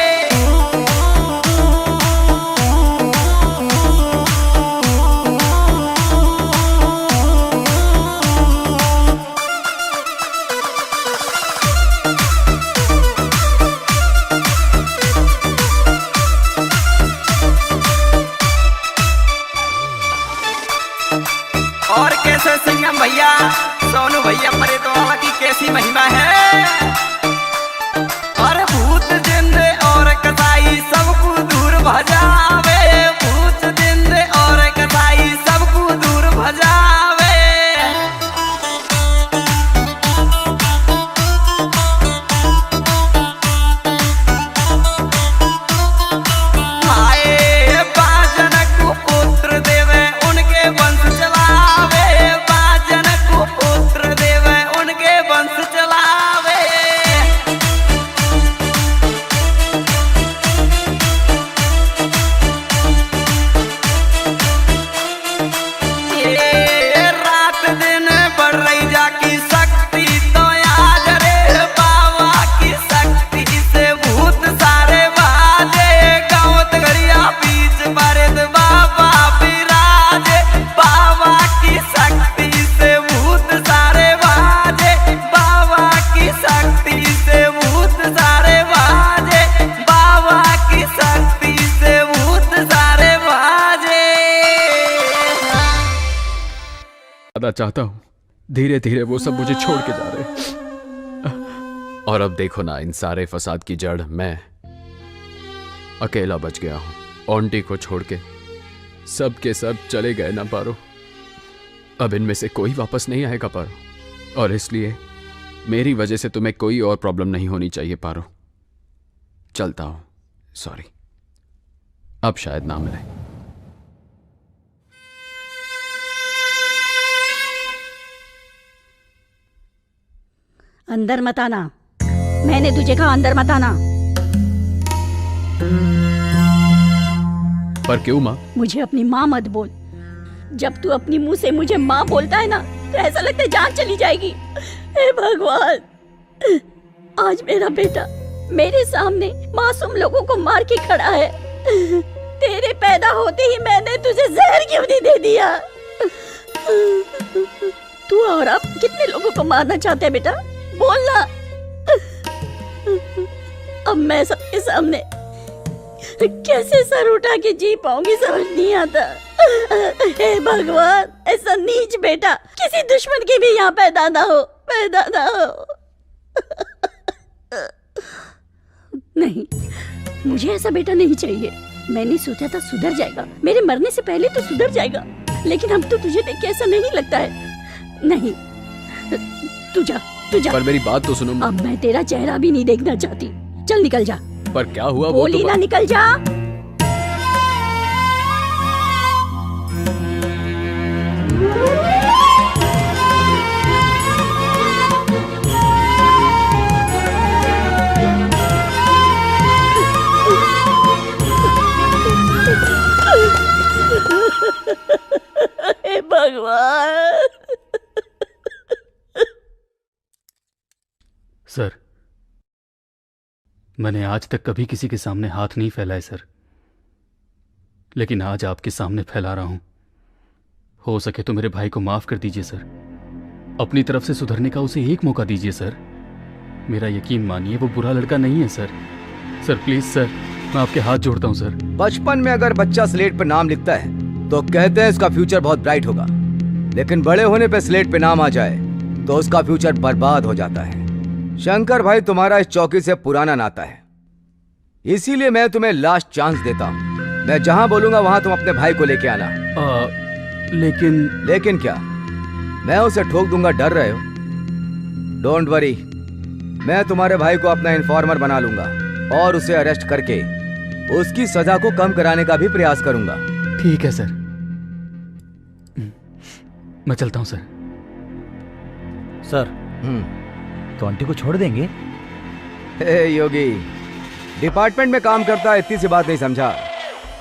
और कैसे संगम भैया, सोनू भैया परेतो वाला की कैसी महिमा है। और भूत जिंदे और कसाई सबको दूर भजावे, भूत जिंदे और कसाई सबको दूर भजावे। आए बाजन को पुत्र देवे उनके वंश चलावे, बाजन को पुत्र देवे उनके वंश चलावे। ये रात दिन बढ़ रही जाकी शक्ति तो आज रे, बाबा की शक्ति से भूत सारे बाजे। गाँव तगड़िया बीच बरद बाबा विराजे, बाबा की शक्ति से भूत सारे बाजे, बाबा की शक्ति से भूत सारे बाजे, बाबा की शक्ति से भूत सारे बाजे। ज्यादा चाहता हूँ, धीरे धीरे वो सब मुझे छोड़ के जा रहे हैं। और अब देखो ना, इन सारे फसाद की जड़ मैं अकेला बच गया हूँ। ऑन्टी को छोड़ के सब के सब चले गए ना पारो। अब इनमें से कोई वापस नहीं आएगा पारो, और इसलिए मेरी वजह से तुम्हें कोई और प्रॉब्लम नहीं होनी चाहिए पारो। चलता हूँ, सॉरी, अब शायद ना मिले। अंदर मत आना, मैंने तुझे कहा अंदर मत आना। पर क्यों माँ? मुझे अपनी माँ मत बोल। जब तू अपनी मुंह से मुझे माँ बोलता है ना, तो ऐसा लगता है जान चली जाएगी। हे भगवान, आज मेरा बेटा मेरे सामने मासूम लोगों को मार के खड़ा है। तेरे पैदा होते ही मैंने तुझे जहर क्यों नहीं दे दिया? तू और अब कितने लोगों को मारना चाहते हैं बेटा, बोलना। अब मैं सबके सामने कैसे सर उठा के जी पाऊंगी, समझ नहीं आता। हे भगवान, ऐसा नीच बेटा किसी दुश्मन के भी यहाँ पैदा ना हो, पैदा ना हो। नहीं, मुझे ऐसा बेटा नहीं चाहिए। मैंने सोचा था सुधर जाएगा, मेरे मरने से पहले तो सुधर जाएगा, लेकिन अब तो तुझे देख के ऐसा नहीं लगता है। नहीं, तू जा, तू जा। पर मेरी बात तो सुनो। अब मैं तेरा चेहरा भी नहीं देखना चाहती। चल निकल जा। पर क्या हुआ? बोली ना, निकल जा। हे भगवान। सर, मैंने आज तक कभी किसी के सामने हाथ नहीं फैलाए सर, लेकिन आज आपके सामने फैला रहा हूं। हो सके तो मेरे भाई को माफ कर दीजिए सर। अपनी तरफ से सुधरने का उसे एक मौका दीजिए सर। मेरा यकीन मानिए, वो बुरा लड़का नहीं है सर। सर प्लीज सर, मैं आपके हाथ जोड़ता हूं सर। बचपन में अगर बच्चा स्लेट पर नाम लिखता है तो कहते हैं उसका फ्यूचर बहुत ब्राइट होगा, लेकिन बड़े होने पे स्लेट पे नाम आ जाए तो उसका फ्यूचर बर्बाद हो जाता है। शंकर भाई, तुम्हारा इस चौकी से पुराना नाता है, इसीलिए मैं तुम्हें लास्ट चांस देता हूँ। मैं जहाँ बोलूंगा वहाँ तुम अपने भाई को लेके आना। लेकिन क्या? मैं उसे ठोक दूंगा, डर रहे हो? डोंट वरी, मैं तुम्हारे भाई को अपना इन्फॉर्मर बना लूंगा और उसे अरेस्ट करके उसकी सजा को कम कराने का भी प्रयास करूंगा। ठीक है सर, मैं चलता हूं सर। सर, तो आंटी को छोड़ देंगे? हे योगी, डिपार्टमेंट में काम करता है, इतनी सी बात नहीं समझा?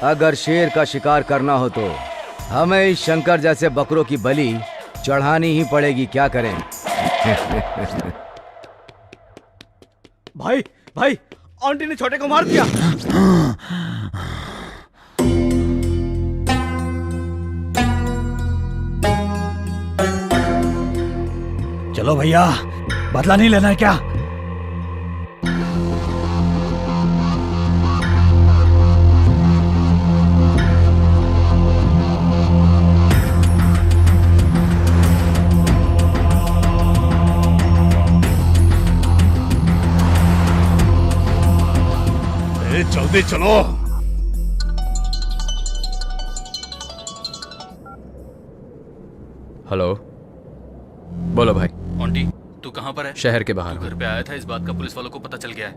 अगर शेर का शिकार करना हो तो हमें इस शंकर जैसे बकरों की बलि चढ़ानी ही पड़ेगी। क्या करें? भाई भाई, आंटी ने छोटे को मार दिया। चलो भैया, बदला नहीं लेना है क्या? जल्दी चलो। हेलो, बोलो भाई। ऑन्टी, तू कहाँ पर है? शहर के बाहर। तू घर पे आया था, इस बात का पुलिस वालों को पता चल गया है।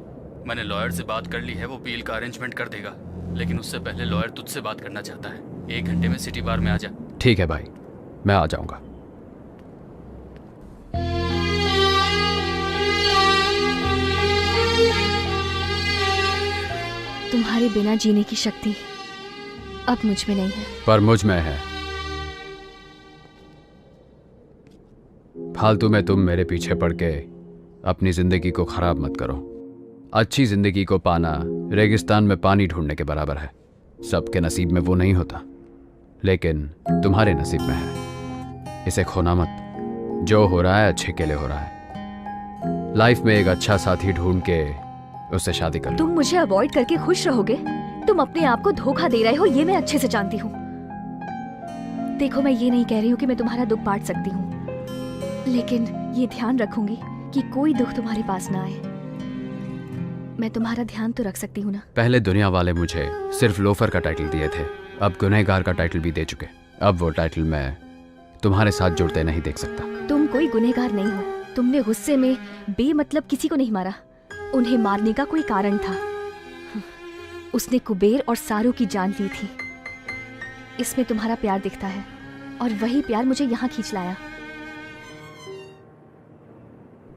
मैंने लॉयर से बात कर ली है, वो बेल का अरेंजमेंट कर देगा। लेकिन उससे पहले लॉयर तुझसे बात करना चाहता है। 1 घंटे में सिटी बार में आ जा। ठीक है भाई, मैं आ जाऊंगा। तुम्हारे बिना जीने की शक्ति अब मुझ में नहीं है। पर मुझ में है। फालतू में तुम मेरे पीछे पड़ के अपनी जिंदगी को खराब मत करो। अच्छी जिंदगी को पाना रेगिस्तान में पानी ढूंढने के बराबर है। सबके नसीब में वो नहीं होता, लेकिन तुम्हारे नसीब में है। इसे खोना मत। जो हो रहा है अच्छे के लिए हो रहा है। लाइफ में एक अच्छा साथी ढूंढ के उससे शादी कर लो। तुम मुझे अवॉइड करके खुश रहोगे? तुम अपने आप को धोखा दे रहे हो, ये मैं अच्छे से जानती हूँ। देखो, मैं ये नहीं कह रही हूँ कि मैं तुम्हारा दुख बांट सकती हूँ, लेकिन ये ध्यान रखूंगी कि कोई दुख तुम्हारे पास ना आए। मैं तुम्हारा ध्यान तो रख सकती हूँ ना। पहले दुनिया वाले मुझे सिर्फ लोफर का टाइटल दिए थे, अब गुनहगार का टाइटल भी दे चुके। अब वो टाइटल मैं तुम्हारे साथ जुड़ते नहीं देख सकता। तुम कोई गुनहगार नहीं हो। तुमने गुस्से में बेमतलब किसी को नहीं मारा। उन्हें मारने का कोई कारण था। उसने कुबेर और सारू की जान ली थी। इसमें तुम्हारा प्यार दिखता है, और वही प्यार मुझे यहाँ खींच लाया।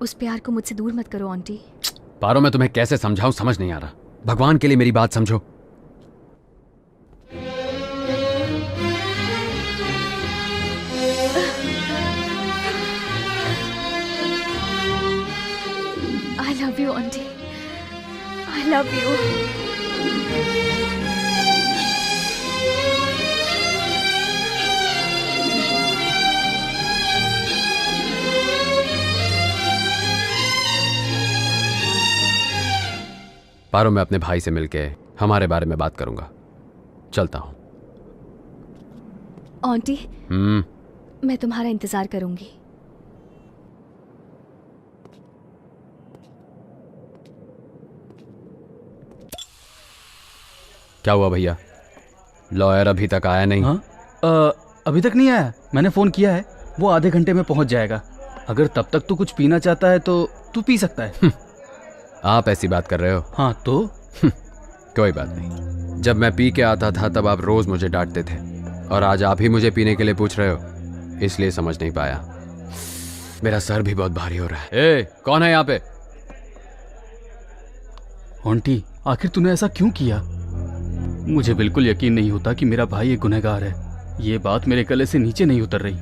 उस प्यार को मुझसे दूर मत करो आंटी। पारो, मैं तुम्हें कैसे समझाऊं, समझ नहीं आ रहा। भगवान के लिए मेरी बात समझो। I love you, auntie. I love you. पारो, मैं अपने भाई से मिलके हमारे बारे में बात करूंगा। चलता हूं। आंटी, मैं तुम्हारा इंतजार करूंगी। क्या हुआ भैया? लॉयर अभी तक आया नहीं? हाँ? अभी तक नहीं आया। मैंने फोन किया है, वो आधे घंटे में पहुंच जाएगा। अगर तब तक तू कुछ पीना चाहता है तो तू पी सकता है। आप ऐसी बात कर रहे हो? हाँ तो कोई बात नहीं। जब मैं पी के आता था तब आप रोज मुझे डांटते थे, और आज आप ही मुझे पीने के लिए पूछ रहे हो, इसलिए समझ नहीं पाया। मेरा सर भी बहुत भारी हो रहा है। ए, कौन है यहाँ पे? आंटी, आखिर तूने ऐसा क्यों किया? मुझे बिल्कुल यकीन नहीं होता कि मेरा भाई एक गुनहगार है। ये बात मेरे गले से नीचे नहीं उतर रही।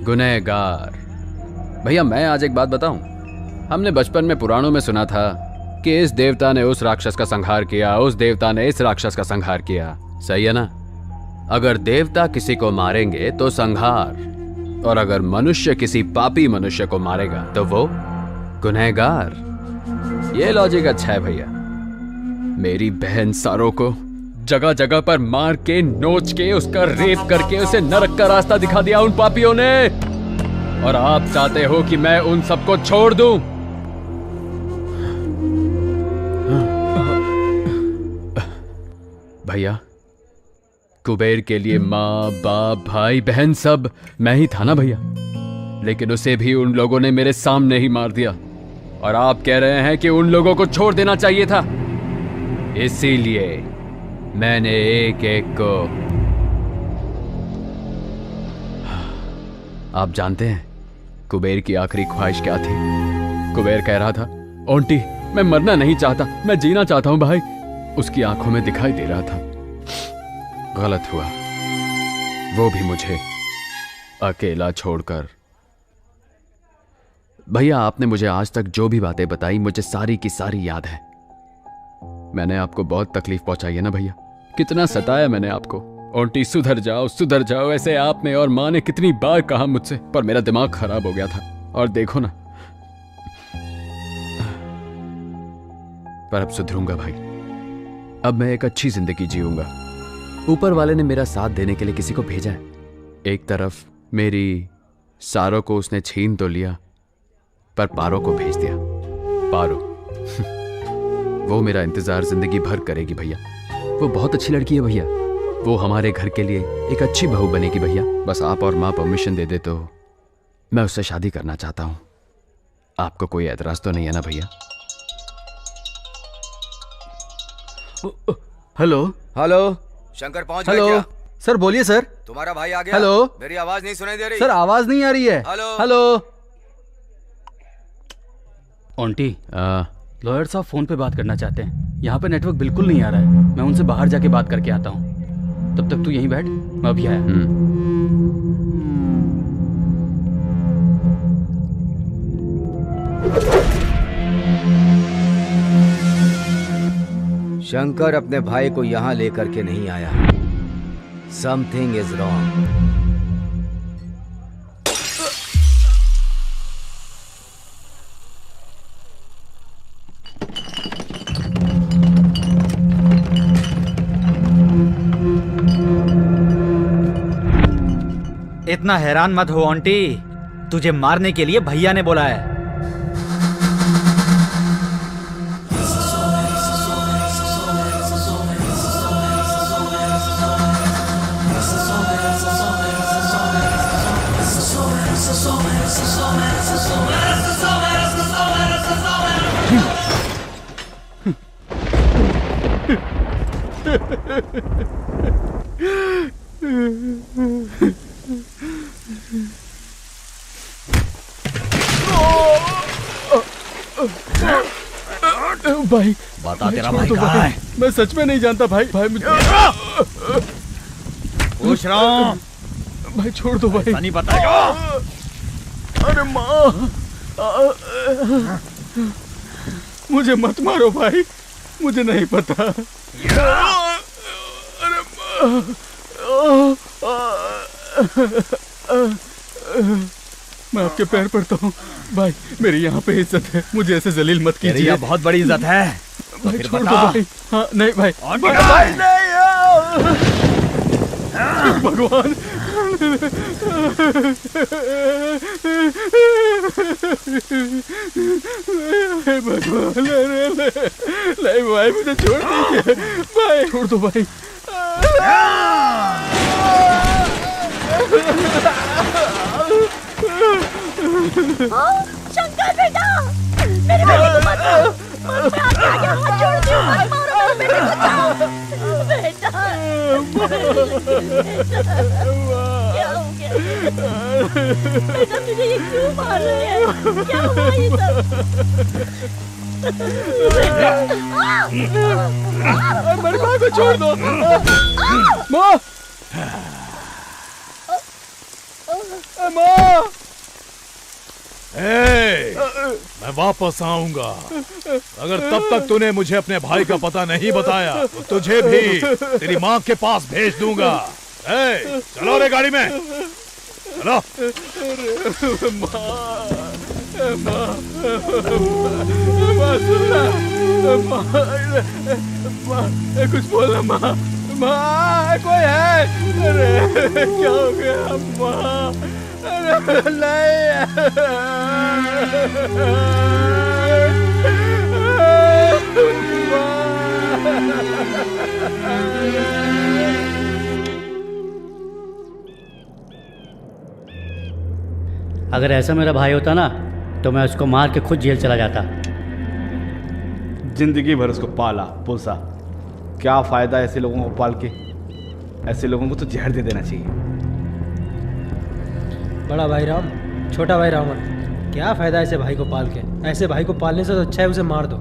गुनहगार? भैया, मैं आज एक बात बताऊं। हमने बचपन में पुराणों में सुना था कि इस देवता ने उस राक्षस का संहार किया, उस देवता ने इस राक्षस का संहार किया। सही है ना? अगर देवता किसी को मारेंगे तो संहार, और अगर मनुष्य किसी पापी मनुष्य को मारेगा तो वो गुनहगार। ये लॉजिक अच्छा है भैया। मेरी बहन सारो को जगह जगह पर मार के, नोच के, उसका रेप करके उसे नरक का रास्ता दिखा दिया उन पापियों ने, और आप चाहते हो कि मैं उन सबको छोड़ दूं? भैया, कुबेर के लिए माँ, बाप, भाई, बहन सब मैं ही था ना भैया। लेकिन उसे भी उन लोगों ने मेरे सामने ही मार दिया, और आप कह रहे हैं कि उन लोगों को छोड़ देना चाहिए था। इसीलिए मैंने एक एक को। आप जानते हैं कुबेर की आखिरी ख्वाहिश क्या थी? कुबेर कह रहा था, आंटी मैं मरना नहीं चाहता, मैं जीना चाहता हूं भाई। उसकी आंखों में दिखाई दे रहा था। गलत हुआ, वो भी मुझे अकेला छोड़कर। भैया, आपने मुझे आज तक जो भी बातें बताई, मुझे सारी की सारी याद है। मैंने आपको बहुत तकलीफ पहुंचाई है ना भैया, कितना सताया मैंने आपको। आंटी सुधर जाओ, ऐसे आपने और माँ ने कितनी बार कहा मुझसे, पर मेरा दिमाग खराब हो गया था। और देखो ना, पर अब सुधरूंगा भाई। अब मैं एक अच्छी जिंदगी जीऊंगा। ऊपर वाले ने मेरा साथ देने के लिए किसी को भेजा है। एक तरफ मेरी सारों को उसने छीन तो लिया, पर पारो को भेज दिया। पारो वो मेरा इंतजार जिंदगी भर करेगी भैया। वो बहुत अच्छी लड़की है भैया, वो हमारे घर के लिए एक अच्छी बहू बनेगी भैया। बस आप और माँ परमिशन दे दे तो मैं उससे शादी करना चाहता हूँ। आपको कोई एतराज तो नहीं है ना भैया? हेलो हेलो, शंकर पहुंच गए हेलो क्या? सर, बोलिए सर। तुम्हारा भाई आ गया? हेलो, मेरी आवाज नहीं सुनाई दे रही? सर आवाज नहीं आ रही है। Hello hello. आंटी, लॉयर साहब फोन पे बात करना चाहते हैं। यहाँ पे नेटवर्क बिल्कुल नहीं आ रहा है। मैं उनसे बाहर जाके बात करके आता हूँ। तब तक तू यहीं बैठ, मैं अभी आया। शंकर अपने भाई को यहाँ लेकर के नहीं आया। Something is wrong. इतना हैरान मत हो आंटी, तुझे मारने के लिए भैया ने बोला है। भाई बता, तेरा भाई कहाँ है? मैं सच में नहीं जानता भाई। भाई मुझे पूछ रहा हूँ। भाई छोड़ दो भाई। नहीं बताएगा। अरे माँ, मुझे मत मारो भाई, मुझे नहीं पता। अरे मैं आपके पैर पड़ता हूँ भाई, मेरी यहाँ पे इज्जत है, मुझे ऐसे जलील मत कीजिए। यहाँ बहुत बड़ी इज्जत है। भाई फिर छोड़ दो बता। भाई। हाँ नहीं भाई, भाई भगवान। भगवान, नहीं भाई, मुझे छोड़ दीजिए भाई, छोड़ दो भाई। शंकर बेटा, मेरे बेटे को मत मारो। मैं आपके आगे हाथ जोड़ती हूँ, मत मारो मेरे बेटे को। बचाओ बेटा। क्या हो गया बेटा, तुझे ये क्यों मार रहे हैं? क्या हुआ ये सब? मेरी माँ को छोड़ दो। माँ, माँ। मैं वापस आऊंगा। अगर तब तक तूने मुझे अपने भाई का पता नहीं बताया तो तुझे भी तेरी माँ के पास भेज दूंगा। चलो रे गाड़ी में, चलो। कुछ बोलना माँ, माँ कोई है? अरे क्या हो गया माँ? अरे अगर ऐसा मेरा भाई होता ना तो मैं उसको मार के खुद जेल चला जाता। जिंदगी भर उसको पाला पोसा, क्या फायदा ऐसे लोगों को पाल के? ऐसे लोगों को तो जहर दे देना चाहिए। बड़ा भाई राम, छोटा भाई रावण, क्या फायदा ऐसे भाई को पाल के? ऐसे भाई को पालने से तो अच्छा है उसे मार दो।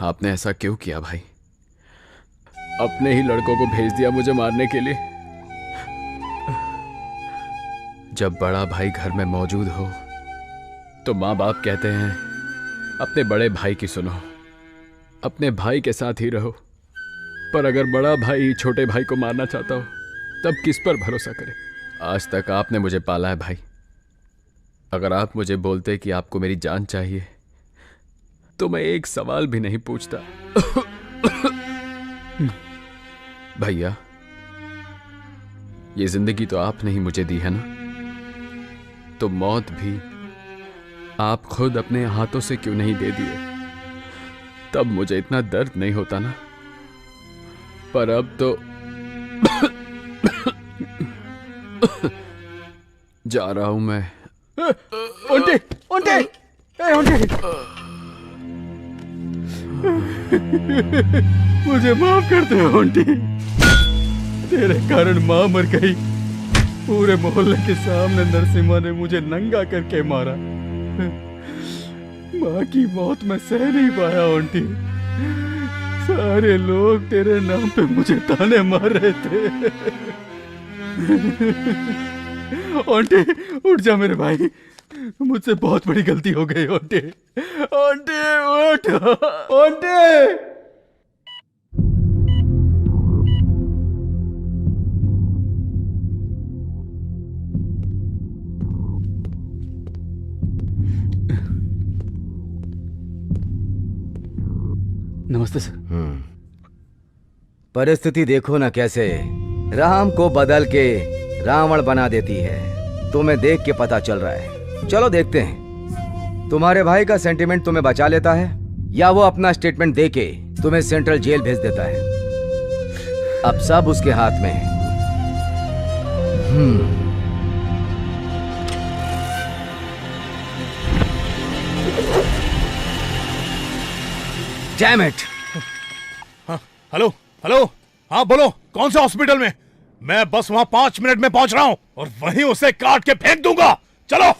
आपने ऐसा क्यों किया भाई? अपने ही लड़कों को भेज दिया मुझे मारने के लिए। जब बड़ा भाई घर में मौजूद हो तो माँ बाप कहते हैं अपने बड़े भाई की सुनो, अपने भाई के साथ ही रहो। पर अगर बड़ा भाई छोटे भाई को मारना चाहता हो तब किस पर भरोसा करे? आज तक आपने मुझे पाला है भाई। अगर आप मुझे बोलते कि आपको मेरी जान चाहिए तो मैं एक सवाल भी नहीं पूछता। भैया, ये जिंदगी तो आपने ही मुझे दी है ना, तो मौत भी आप खुद अपने हाथों से क्यों नहीं दे दिए? तब मुझे इतना दर्द नहीं होता ना। पर अब तो जा रहा हूं मैं। ओंटे, ओंटे, ओंटे। मुझे माफ कर दे ओंटी, तेरे कारण माँ मर गई। पूरे मोहल्ले के सामने नरसिम्हा ने मुझे नंगा करके मारा। माँ की मौत मैं सह नहीं पाया ओंटी। सारे लोग तेरे नाम पे मुझे ताने मार रहे थे। ओंटी उठ जा मेरे भाई, मुझसे बहुत बड़ी गलती हो गई ओंटी। ओंटी उठ, ओंटी। नमस्ते सर। परिस्थिति देखो ना कैसे राम को बदल के रावण बना देती है। तुम्हें देख के पता चल रहा है। चलो देखते हैं तुम्हारे भाई का सेंटिमेंट तुम्हें बचा लेता है या वो अपना स्टेटमेंट देके तुम्हें सेंट्रल जेल भेज देता है। अब सब उसके हाथ में है। Damn it! हाँ, हेलो हेलो, हाँ बोलो, कौन से हॉस्पिटल में? मैं बस वहां 5 मिनट में पहुंच रहा हूं और वहीं उसे काट के फेंक दूंगा। चलो।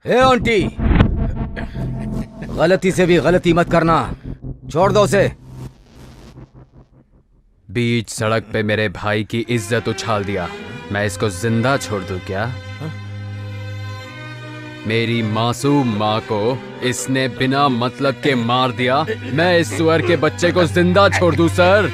हे आंटी, गलती से भी गलती मत करना, छोड़ दो उसे। बीच सड़क पे मेरे भाई की इज्जत उछाल दिया, मैं इसको जिंदा छोड़ दूं क्या? मेरी मासूम माँ को इसने बिना मतलब के मार दिया, मैं इस सुअर के बच्चे को जिंदा छोड़ दूं सर?